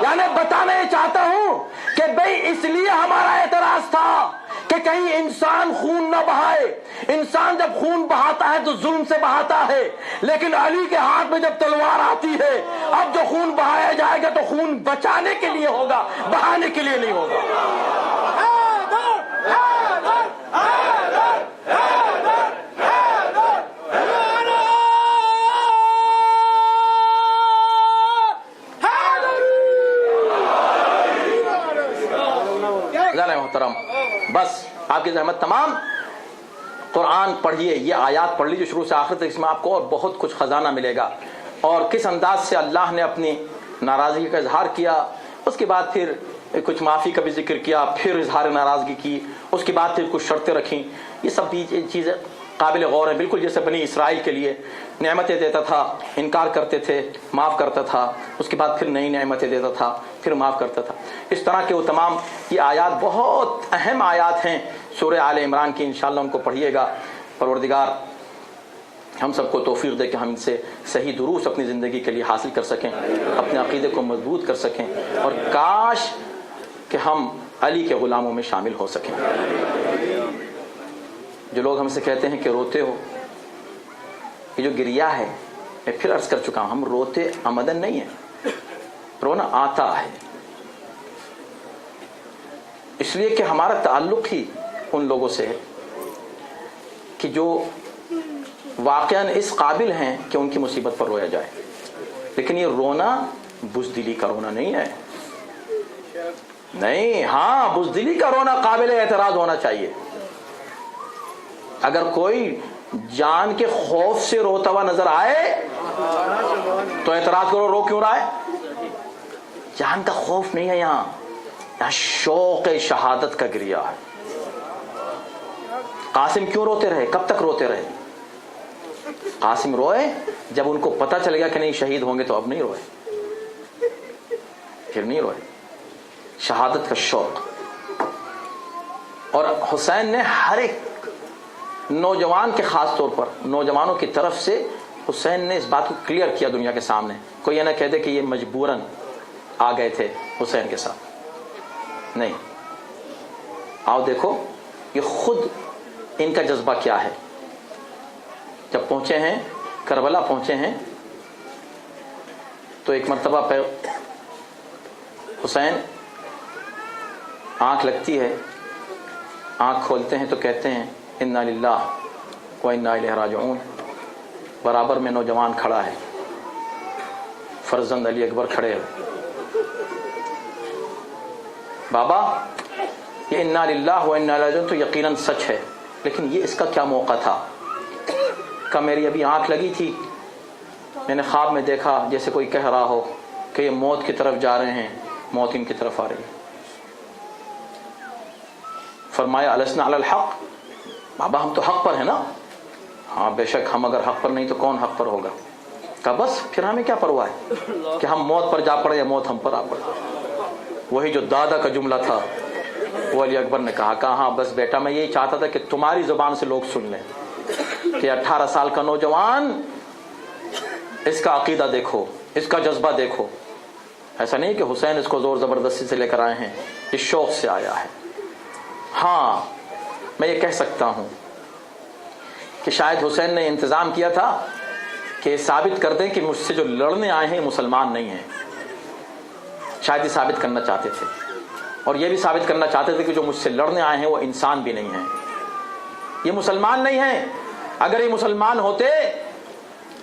یعنی بتانا یہ چاہتا ہوں کہ بھئی اس لیے ہمارا اعتراض تھا کہ کہیں انسان خون نہ بہائے. انسان جب خون بہاتا ہے تو ظلم سے بہاتا ہے, لیکن علی کے ہاتھ میں جب تلوار آتی ہے, اب جو خون بہایا جائے گا تو خون بچانے کے لیے ہوگا, بہانے کے لیے نہیں ہوگا. محترم, بس آپ کی زحمت تمام. قرآن پڑھیے, یہ آیات پڑھ لیجیے شروع سے آخر تک, اس میں آپ کو اور بہت کچھ خزانہ ملے گا. اور کس انداز سے اللہ نے اپنی ناراضگی کا اظہار کیا, اس کے بعد پھر کچھ معافی کا بھی ذکر کیا, پھر اظہار ناراضگی کی, اس کے بعد پھر کچھ شرطیں رکھیں. یہ سب بھی چیزیں قابل غور ہیں, بالکل جیسے بنی اسرائیل کے لیے نعمتیں دیتا تھا, انکار کرتے تھے, معاف کرتا تھا, اس کے بعد پھر نئی نعمتیں دیتا تھا, پھر معاف کرتا تھا. اس طرح کے وہ تمام یہ آیات بہت اہم آیات ہیں سورہ آل عمران کی. انشاءاللہ ان کو پڑھیے گا. پروردگار ہم سب کو توفیق دے کہ ہم ان سے صحیح دروس اپنی زندگی کے لیے حاصل کر سکیں, اپنے عقیدے کو مضبوط کر سکیں, اور کاش کہ ہم علی کے غلاموں میں شامل ہو سکیں. جو لوگ ہم سے کہتے ہیں کہ روتے ہو, یہ جو گریہ ہے, میں پھر عرض کر چکا ہوں, ہم روتے عمدن نہیں ہیں, رونا آتا ہے. اس لیے کہ ہمارا تعلق ہی ان لوگوں سے ہے کہ جو واقعاً اس قابل ہیں کہ ان کی مصیبت پر رویا جائے، لیکن یہ رونا بزدلی کا رونا نہیں ہے، نہیں، ہاں بزدلی کا رونا قابل اعتراض ہونا چاہیے۔ اگر کوئی جان کے خوف سے روتا ہوا نظر آئے تو اعتراض کرو، رو کیوں رہا ہے؟ جان کا خوف نہیں ہے یہاں شوق شہادت کا گریہ ہے۔ قاسم کیوں روتے رہے؟ کب تک روتے رہے؟ قاسم روئے جب ان کو پتہ چل گیا کہ نہیں شہید ہوں گے تو اب نہیں روئے، پھر نہیں روئے۔ شہادت کا شوق۔ اور حسین نے ہر ایک نوجوان کے، خاص طور پر نوجوانوں کی طرف سے حسین نے اس بات کو کلیئر کیا دنیا کے سامنے۔ کوئی یہ نہ کہہ دے کہ یہ مجبوراً آ گئے تھے حسین کے ساتھ، نہیں۔ آؤ دیکھو یہ خود ان کا جذبہ کیا ہے۔ جب پہنچے ہیں کربلا، پہنچے ہیں تو ایک مرتبہ پہ حسین آنکھ لگتی ہے، آنکھ کھولتے ہیں تو کہتے ہیں انا للہ و انا الیہ راجعون۔ برابر میں نوجوان کھڑا ہے، فرزند علی اکبر کھڑے ہیں۔ بابا یہ انا للہ و انا الیہ راجعون تو یقیناً سچ ہے، لیکن یہ اس کا کیا موقع تھا؟ کہ میری ابھی آنکھ لگی تھی، میں نے خواب میں دیکھا جیسے کوئی کہہ رہا ہو کہ یہ موت کی طرف جا رہے ہیں، موت ان کی طرف آ رہی ہے۔ فرمایا السنا علی الحق، بابا ہم تو حق پر ہیں نا۔ ہاں بے شک، ہم اگر حق پر نہیں تو کون حق پر ہوگا؟ کہا بس پھر ہمیں کیا پرواہ ہے کہ ہم موت پر جا پڑے یا موت ہم پر آ پڑے۔ وہی جو دادا کا جملہ تھا وہ علی اکبر نے کہا ہاں بس بیٹا میں یہی چاہتا تھا کہ تمہاری زبان سے لوگ سن لیں کہ 18 سال کا نوجوان، اس کا عقیدہ دیکھو، اس کا جذبہ دیکھو۔ ایسا نہیں کہ حسین اس کو زور زبردستی سے لے کر آئے ہیں، اس شوق سے آیا ہے۔ ہاں میں یہ کہہ سکتا ہوں کہ شاید حسین نے انتظام کیا تھا کہ یہ ثابت کر دیں کہ مجھ سے جو لڑنے آئے ہیں مسلمان نہیں ہیں۔ شاید یہ ثابت کرنا چاہتے تھے، اور یہ بھی ثابت کرنا چاہتے تھے کہ جو مجھ سے لڑنے آئے ہیں وہ انسان بھی نہیں ہیں، یہ مسلمان نہیں ہیں۔ اگر یہ مسلمان ہوتے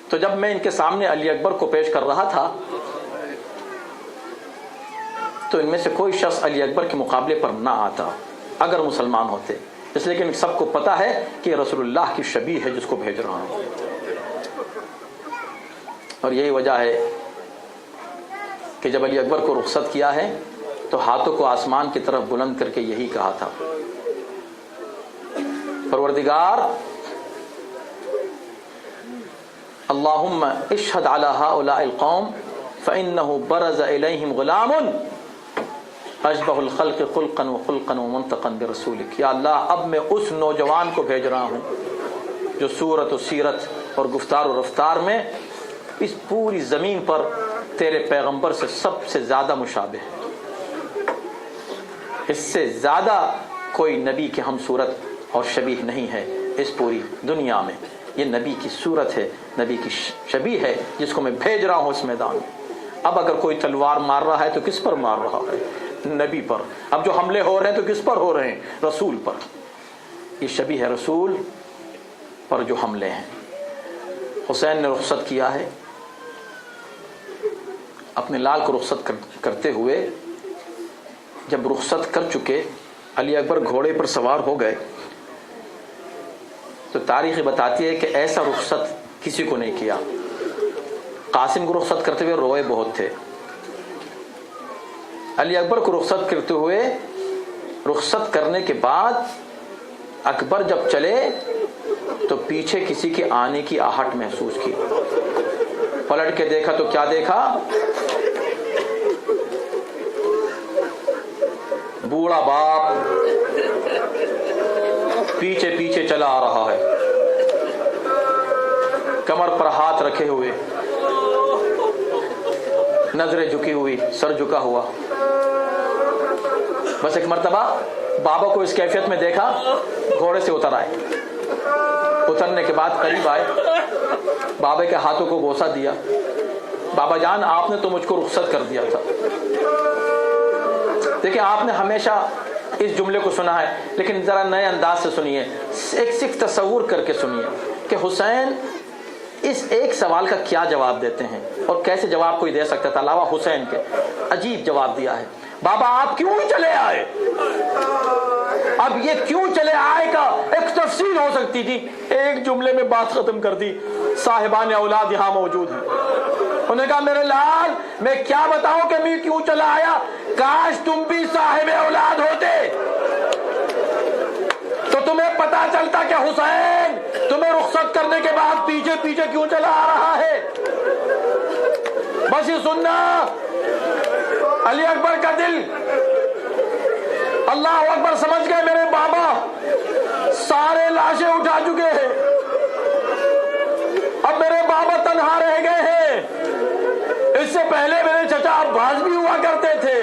تو جب میں ان کے سامنے علی اکبر کو پیش کر رہا تھا تو ان میں سے کوئی شخص علی اکبر کے مقابلے پر نہ آتا اگر مسلمان ہوتے، اس لیے کہ سب کو پتا ہے کہ رسول اللہ کی شبیہ ہے جس کو بھیج رہا ہوں۔ اور یہی وجہ ہے کہ جب علی اکبر کو رخصت کیا ہے تو ہاتھوں کو آسمان کی طرف بلند کر کے یہی کہا تھا، پروردگار اللہم اشہد علی ہؤلاء القوم فإنہ برز الیہم غلام اشبہ الخلق خلقا وخلقا ومنطقا برسولک۔ یا اللہ اب میں اس نوجوان کو بھیج رہا ہوں جو صورت و سیرت اور گفتار و رفتار میں اس پوری زمین پر تیرے پیغمبر سے سب سے زیادہ مشابہ ہے، اس سے زیادہ کوئی نبی کی ہم صورت اور شبیہ نہیں ہے اس پوری دنیا میں۔ یہ نبی کی صورت ہے، نبی کی شبیہ ہے جس کو میں بھیج رہا ہوں اس میدان میں۔ اب اگر کوئی تلوار مار رہا ہے تو کس پر مار رہا ہے؟ نبی پر۔ اب جو حملے ہو رہے ہیں تو کس پر ہو رہے ہیں؟ رسول پر۔ یہ شبیہ ہے رسول پر جو حملے ہیں۔ حسین نے رخصت کیا ہے، اپنے لال کو رخصت کرتے ہوئے جب رخصت کر چکے علی اکبر گھوڑے پر سوار ہو گئے تو تاریخ بتاتی ہے کہ ایسا رخصت کسی کو نہیں کیا۔ قاسم کو رخصت کرتے ہوئے روئے بہت تھے، علی اکبر کو رخصت کرتے ہوئے، رخصت کرنے کے بعد اکبر جب چلے تو پیچھے کسی کے آنے کی آہٹ محسوس کی، پلٹ کے دیکھا تو کیا دیکھا؟ بوڑھا باپ پیچھے پیچھے چلا آ رہا ہے، کمر پر ہاتھ رکھے ہوئے، نظریں جھکی ہوئی، سر جھکا ہوا۔ بس ایک مرتبہ بابا کو اس کیفیت میں دیکھا، گھوڑے سے اتر آئے، اترنے کے بعد قریب آئے، بابا کے ہاتھوں کو بوسہ دیا، بابا جان آپ نے تو مجھ کو رخصت کر دیا تھا۔ دیکھیں آپ نے ہمیشہ اس جملے کو سنا ہے لیکن ذرا نئے انداز سے سنیے، ایک صرف تصور کر کے سنیے۔ کہ حسین اس ایک سوال کا کیا جواب دیتے ہیں اور کیسے جواب کوئی دے سکتا تھا علاوہ حسین کے. عجیب جواب دیا ہے. بابا آپ کیوں چلے آئے؟ اب یہ کیوں چلے آئے کا ایک تفصیل ہو سکتی تھی، ایک جملے میں بات ختم کر دی. صاحبان اولاد یہاں موجود ہیں. انہوں نے کہا میرے لال میں کیا بتاؤں کہ میں کیوں چلا آیا، کاش تم بھی صاحب اولاد ہوتے تو تمہیں پتا چلتا کہ حسین تمہیں رخصت کرنے کے بعد پیچھے پیچھے کیوں چلا آ رہا ہے. بس یہ سننا، علی اکبر کا دل، اللہ اکبر سمجھ گئے میرے بابا سارے لاشیں اٹھا چکے ہیں، اب میرے بابا تنہا رہ گئے ہیں. اس سے پہلے میرے چچا عباس بھی ہوا کرتے تھے،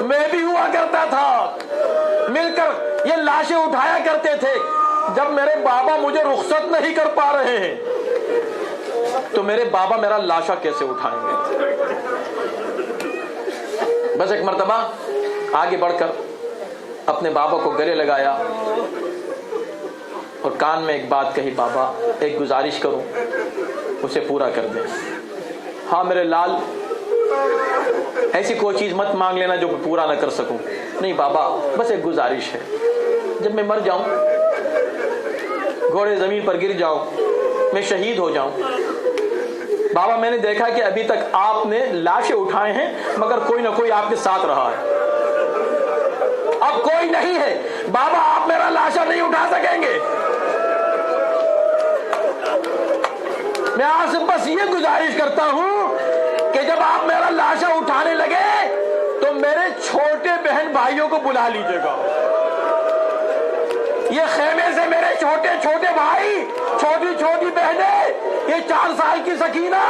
میں بھی ہوا کرتا تھا، مل کر یہ لاشیں اٹھایا کرتے تھے. جب میرے بابا مجھے رخصت نہیں کر پا رہے ہیں تو میرے بابا میرا لاشا کیسے اٹھائیں گے. بس ایک مرتبہ آگے بڑھ کر اپنے بابا کو گلے لگایا اور کان میں ایک بات کہی، بابا ایک گزارش کروں اسے پورا کر دیں. ہاں میرے لال ایسی کوئی چیز مت مانگ لینا جو پورا نہ کر سکوں. نہیں بابا بس ایک گزارش ہے، جب میں مر جاؤں، گھوڑے زمین پر گر جاؤں، میں شہید ہو جاؤں، بابا میں نے دیکھا کہ ابھی تک آپ نے لاشیں اٹھائے ہیں مگر کوئی نہ کوئی آپ کے ساتھ رہا ہے، اب کوئی نہیں ہے، بابا آپ میرا لاشا نہیں اٹھا سکیں گے. میں آپ سے بس یہ گزارش کرتا ہوں کہ جب آپ میرا لاشا اٹھانے لگے تو میرے چھوٹے بہن بھائیوں کو بلا لیجیے گا. یہ خیمے سے میرے چھوٹے چھوٹے بھائی، چھوٹی چھوٹی بہنیں، یہ 4 سال کی سکینہ،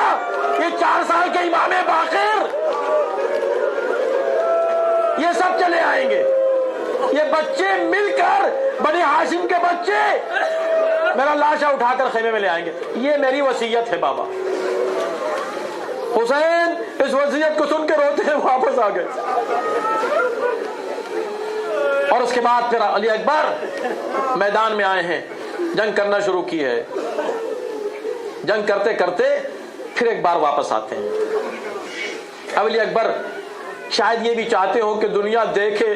یہ 4 سال کے امام باقر، یہ سب چلے آئیں گے. یہ بچے مل کر بنی ہاشم کے بچے میرا لاشا اٹھا کر خیمے میں لے آئیں گے. یہ میری وصیت ہے بابا. حسین اس وصیت کو سن کے روتے ہیں واپس آ گئے. اور اس کے بعد پھر علی اکبر میدان میں آئے ہیں، جنگ کرنا شروع کی ہے. جنگ کرتے کرتے پھر ایک بار واپس آتے ہیں. اب علی اکبر شاید یہ بھی چاہتے ہو کہ دنیا دیکھے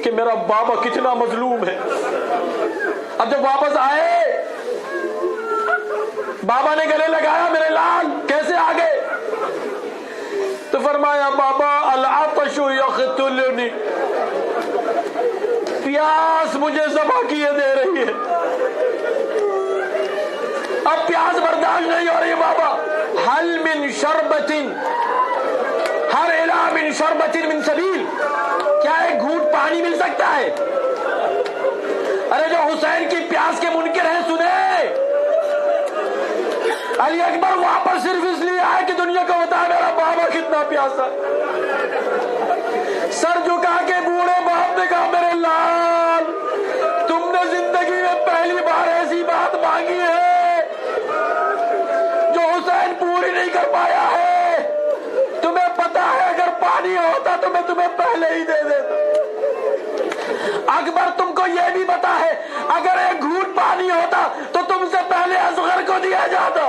کہ میرا بابا کتنا مظلوم ہے. اب جب واپس آئے بابا نے گلے لگایا، میرے لال کیسے آ گئے؟ تو فرمایا بابا العطش یقتلنی، پیاس مجھے ذبح کیے دے رہی ہے، اب پیاس برداشت نہیں ہو رہی ہے بابا. حل من شربت، ہر الا من شربت من سبیل، کیا ایک گھونٹ پانی مل سکتا ہے؟ ارے جو حسین کی پیاس کے منکر ہیں سنے، علی اکبر واپس صرف اس لیے آئے کہ دنیا کو بتایا میرا بابا کتنا پیاسا. سر جھکا کے بوڑھے باپ نے کہا میرے لال تم نے زندگی میں پہلی بار ایسی بات مانگی ہے جو حسین پوری نہیں کر پایا ہے. تمہیں پتا ہے اگر پانی ہوتا تو میں تمہیں پہلے ہی دے دیتا. اکبر تم کو یہ بھی پتا ہے اگر ایک گھونٹ پانی ہوتا تو تم سے پہلے اصغر کو دیا جاتا.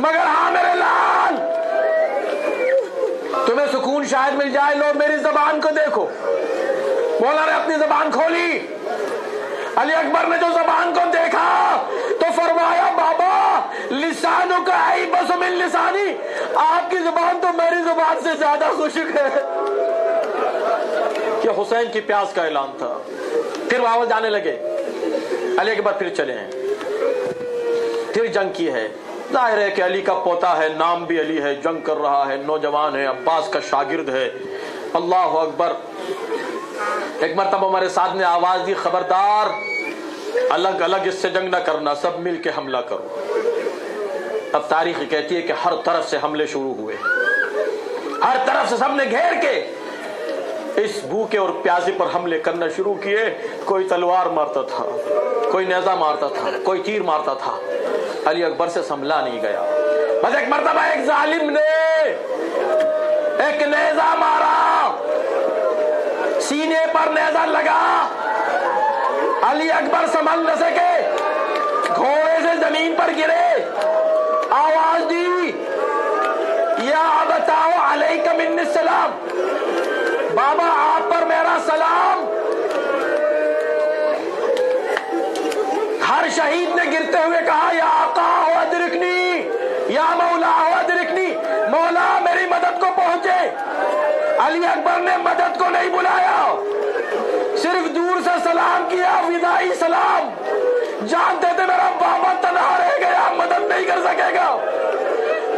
مگر ہاں میرے لال تمہیں سکون شاید مل جائے. لو میری زبان کو دیکھو. مولا نے اپنی زبان کھولی. علی اکبر نے جو زبان کو دیکھا تو فرمایا بابا لسانوں کا ایبس من لسانی، آپ کی زبان تو میری زبان سے زیادہ خشک ہے. کہ حسین کی پیاس کا اعلان تھا. پھر واپس جانے لگے. علی اکبر پھر چلے ہیں، پھر جنگ کی ہے. ظاہر ہے کہ علی کا پوتا ہے، نام بھی علی ہے، جنگ کر رہا ہے، نوجوان ہے، عباس کا شاگرد ہے. اللہ اکبر. ایک مرتبہ ہمارے ساتھ نے آواز دی خبردار الگ الگ اس سے جنگ نہ کرنا، سب مل کے حملہ کرو. اب تاریخ کہتی ہے کہ ہر طرف سے حملے شروع ہوئے، ہر طرف سے سب نے گھیر کے اس بھوکے اور پیاسے پر حملے کرنا شروع کیے. کوئی تلوار مارتا تھا، کوئی نیزہ مارتا تھا، کوئی تیر مارتا تھا. علی اکبر سے سنبھلا نہیں گیا. بس ایک مرتبہ ایک ظالم نے ایک نیزہ مارا، سینے پر نیزہ لگا. علی اکبر سنبھل نہ سکے, گھوڑے سے زمین پر گرے, آواز دی یا ابتاؤ علیک منی السلام, بابا آپ پر میرا سلام. ہر شہید نے گرتے ہوئے کہا یا آقا ادرکنی, یا مولا ادرکنی, مولا میری مدد کو پہنچے. علی اکبر نے مدد کو نہیں بلایا, صرف دور سے سلام کیا, وداعی سلام. جانتے تھے میرا بابا تنہا رہ گیا, مدد نہیں کر سکے گا.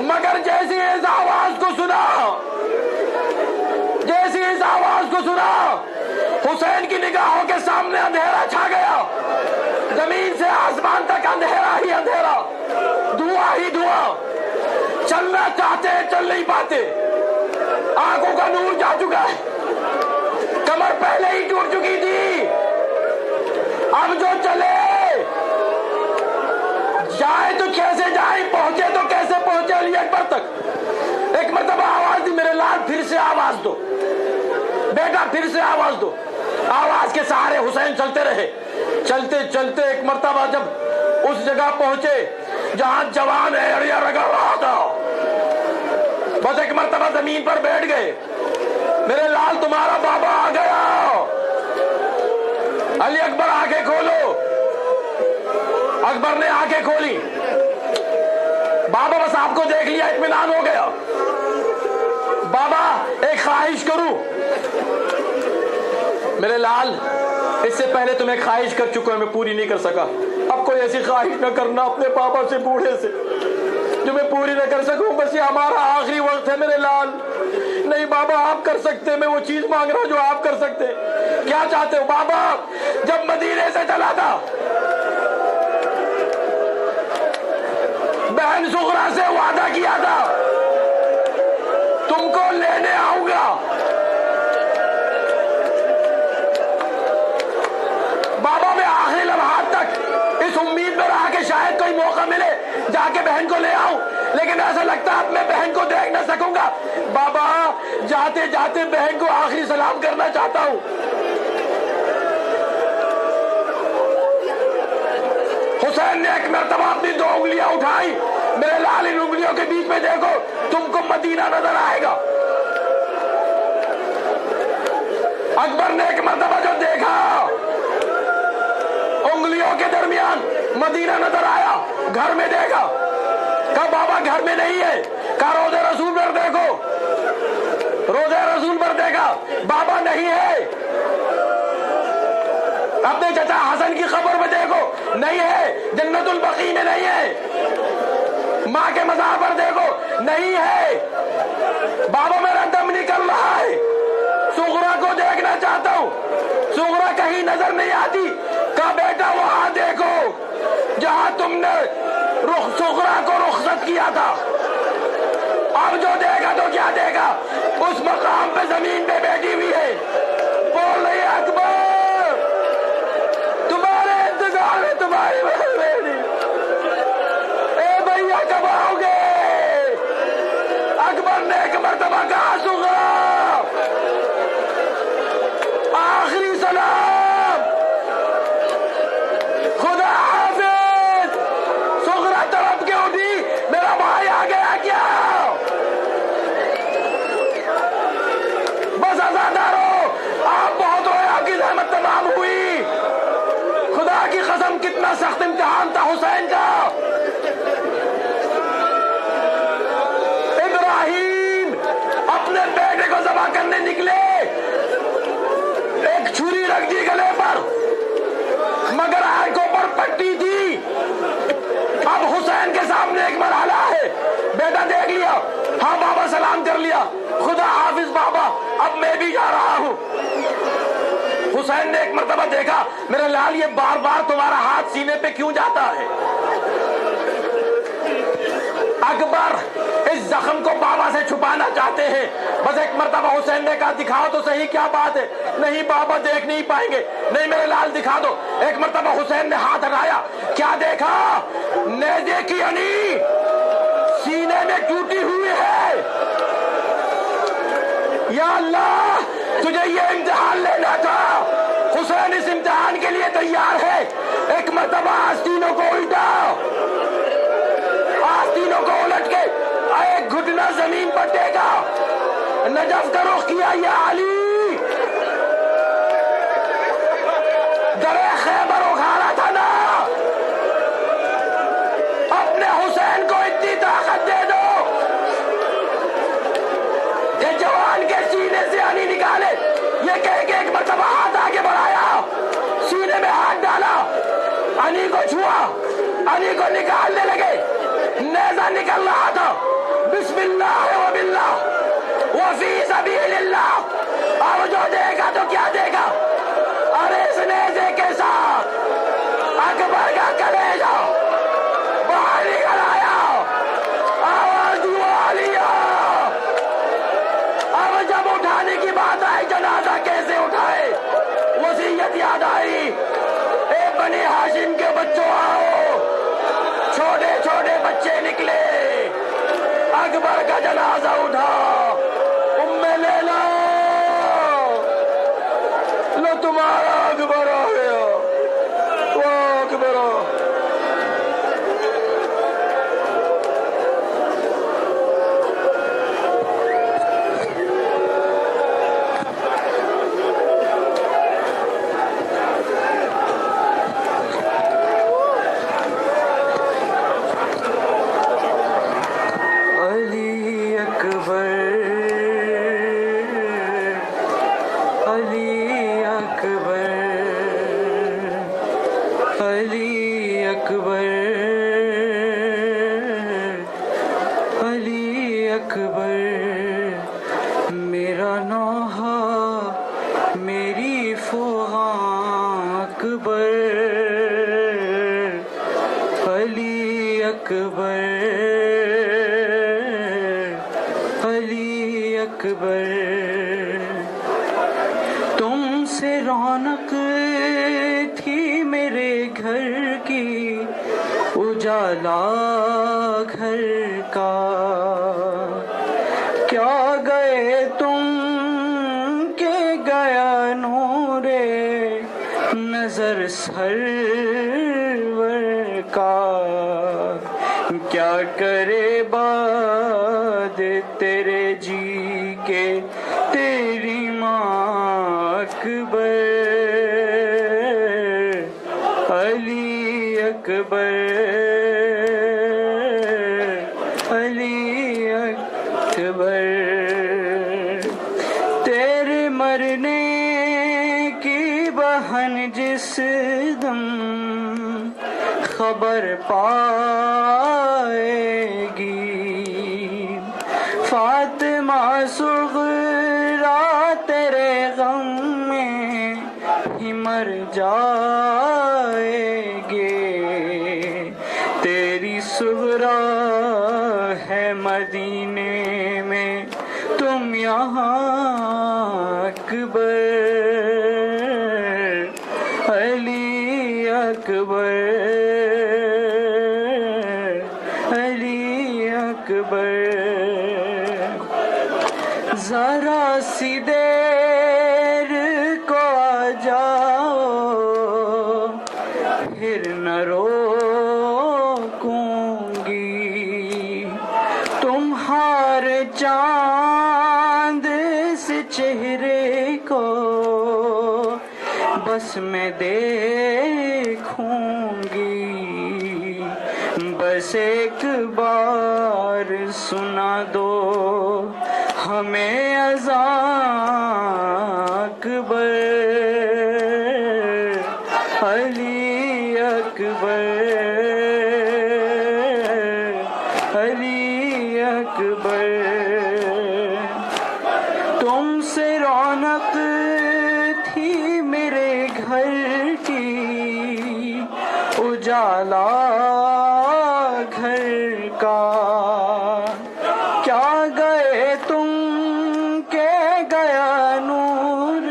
مگر جیسی اس آواز کو سنا, جیسی اس آواز کو سنا, حسین کی نگاہوں کے سامنے اندھیرا چھا گیا. زمین سے آسمان تک اندھیرا ہی اندھیرا, دھواں ہی دھواں. چلنا چاہتے چل نہیں پاتے, آنکھوں کا نور جا چکا ہے, کمر پہلے ہی ٹوٹ چکی تھی. اب جو چلے جائے تو کیسے جائے, پہنچے تو کیسے پہنچے علی اکبر تک. ایک مرتبہ آواز دی, میرے لال پھر سے آواز دو, بیٹا پھر سے آواز دو. آواز کے سہارے حسین چلتے رہے. چلتے چلتے ایک مرتبہ جب اس جگہ پہنچے جہاں جوان ایڑیاں رگڑ رہا تھا, بس ایک مرتبہ زمین پر بیٹھ گئے. میرے لال تمہارا بابا آ گیا. علی اکبر آنکھیں کھولو. اکبر نے آنکھیں کھولی, بابا بس آپ کو دیکھ لیا, اطمینان ہو گیا. بابا ایک خواہش کروں. میرے لال اس سے پہلے تم ایک خواہش کر چکا ہے, میں پوری نہیں کر سکا. اب کوئی ایسی خواہش نہ کرنا اپنے پاپا سے, بوڑھے سے, جو میں پوری نہ کر سکوں. بس یہ ہمارا آخری وقت ہے میرے لال. نہیں بابا آپ کر سکتے, میں وہ چیز مانگ رہا ہوں جو آپ کر سکتے. کیا چاہتے ہو بابا؟ جب مدینے سے چلا تھا بہن سغرا سے وعدہ کیا تھا تم کو لینے آؤں گا. بابا میں آخری لمحات تک اس امید میں رہا کہ شاید کوئی موقع ملے جا کے بہن کو لے آؤں, لیکن ایسا لگتا اب میں بہن کو دیکھ نہ سکوں گا. بابا جاتے جاتے بہن کو آخری سلام کرنا چاہتا ہوں. حسین نے ایک مرتبہ اپنی 2 انگلیاں اٹھائی. میرے لال ان انگلیوں کے بیچ میں دیکھو, تم کو مدینہ نظر آئے گا. اکبر نے ایک مرتبہ جو دیکھا, انگلیوں کے درمیان مدینہ نظر آیا. گھر میں دیکھا, کہا بابا گھر میں نہیں ہے. کہا روضہ رسول پر دیکھو. روضہ رسول پر دیکھا, بابا نہیں ہے. اپنے چچا حسن کی قبر میں دیکھو, نہیں ہے. جنت البقیع میں نہیں ہے. ماں کے مزار پر دیکھو, نہیں ہے. بابا میرا دم نکل رہا ہے, سغرا کو دیکھنا چاہتا ہوں. سغرا کہیں نظر نہیں آتی. کہا بیٹا وہاں دیکھو جہاں تم نے سغرا کو رخصت کیا تھا. اب جو دیکھا تو کیا دیکھا, اس مقام پہ زمین پہ بیٹھی ہوئی ہے, بول رہی ہے اکبر تمہارے انتظار میں تمہاری بیٹی. اے بھیا کب آؤ گے؟ اکبر نے ایک مرتبہ کہا سغرا آخری سلام, خدا حافظ. سغرا طرف کے اٹھی, میرا بھائی آ گیا کیا؟ بس آزادارو, آپ بہت روئے, آپ کی زحمت تمام ہوئی. خدا کی قسم کتنا سخت امتحان تھا حسین کا. ابراہیم اپنے بیٹے کو ذبح کرنے نکلے, ایک چھری رکھ دی گلے پر, مگر آنکھوں پر پٹی تھی. اب حسین کے سامنے ایک مرحلہ ہے. بیٹا دیکھ لیا, ہاں بابا سلام کر لیا, خدا حافظ بابا, اب میں بھی جا رہا ہوں. حسین نے ایک مرتبہ دیکھا, میرے لال یہ بار بار تمہارا ہاتھ سینے پہ کیوں جاتا ہے؟ اکبر اس زخم کو بابا سے چھپانا چاہتے ہیں. بس ایک مرتبہ حسین نے کہا دکھاؤ تو صحیح کیا بات ہے. نہیں بابا دیکھ نہیں پائیں گے. نہیں میرے لال دکھا دو. ایک مرتبہ حسین نے ہاتھ ہٹایا, کیا دیکھا؟ نیزے کی علی سینے میں ٹوٹی ہوئی ہے. یا اللہ تجھے یہ امتحان لینا تھا, حسین اس امتحان کے لیے تیار ہے. ایک مرتبہ آستینوں کو الٹا, آستینوں کو الٹ کے ایک گھٹنا زمین پر ٹیکا, نجف کا رخ کیا, یا علی درے خیبر اکھاڑا تھا نا, اپنے حسین کو اتنی طاقت دے دو کہ جوان کے سینے سے علی نکالے. یہ کہہ کے ایک مرتبہ ہاتھ آگے بڑھایا, سینے میں ہاتھ ڈالا, علی کو چھوا, علی کو نکالنے لگے, نیزہ نکل رہا تھا. بسم اللہ و باللہ وفی سبیل اللہ. اب جو دے گا تو کیا دے گا, ارے اس نیزے کے ساتھ اکبر کا کلیجہ باہر نکل آیا. آواز دعا لیا. اب جب اٹھانے کی بات آئی, جنازہ کیسے اٹھائے, وصیت یاد آئی. اے بنی ہاشم کے بچوں آؤ, چھوٹے چھوٹے بچے نکلے, اکبر کا جنازہ اٹھا. ام لیلا, لو تمہارا اکبر آ گیا, وہ اکبر تم سے رونق تھی میرے گھر کی, اجالا گھر کا, کیا گئے تم کہ گیا نور نظر سرور کا. کیا کرے باد تیرے جی کے تیری ماں اکبر, علی اکبر, علی اکبر. تیرے مرنے کی بہن جس دم خبر پائے گی, فاطمہ صغرا تیرے غم میں ہی مر جائے گے. تیری صغرا ہے مدینے میں, تم یہاں اکبر, علی اکبر, علی اکبر. ذرا سی دیر کو آ جاؤ, پھر نہ روکوں گی. تمہارے چاند سے چہرے کو بس میں دیکھوں گی. بس ایک بار سنا دو ہمیں اذان اکبر, علی اکبر, علی اکبر. تم سے رونق تھی میرے گھر کی, اجالا گھر کا, کیا گئے تم کہ گیا نور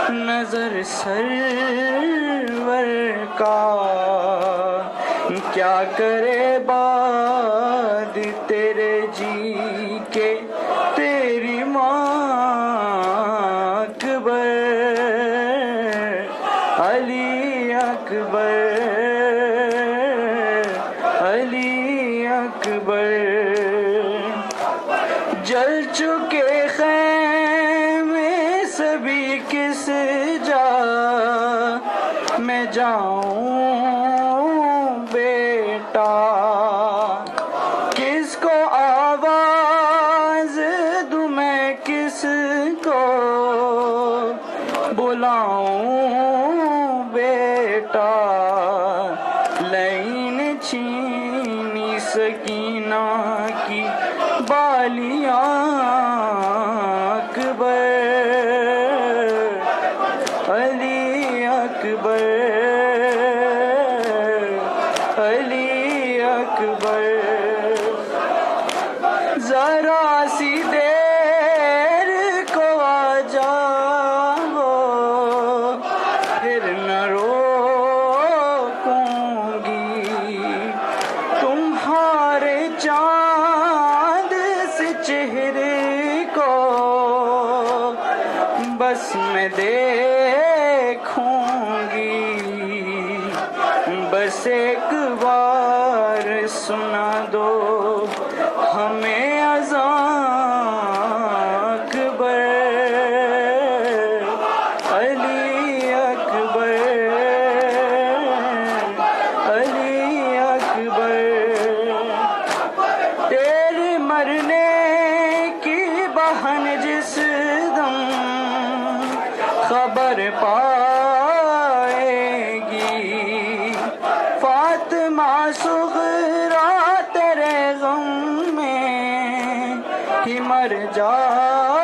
نظر سرور کا. کیا کرے باد تیرے جی کے تیری ماں اکبر, جل چکے خیمے سبھی کس جا میں جاؤں بیٹا، کس کو آواز دوں میں کس کو بلاؤں بیٹا، لین چھینی سکینہ کی بالیاں اکبر، علی اکبر، علی اکبر، ذرا سی دیر کو آ جاؤ پھر نہ روکوں گی تمہارے چاند سے چہرے کو، بس میں دیکھوں گی، بس ایک بار سنا دو ہمیں اذان اکبر، علی اکبر، علی اکبر، تیرے مرنے کی بہن جس دم خبر پائے گی، فاطمہ صغریٰ تیرے غم میں ہی مر جائے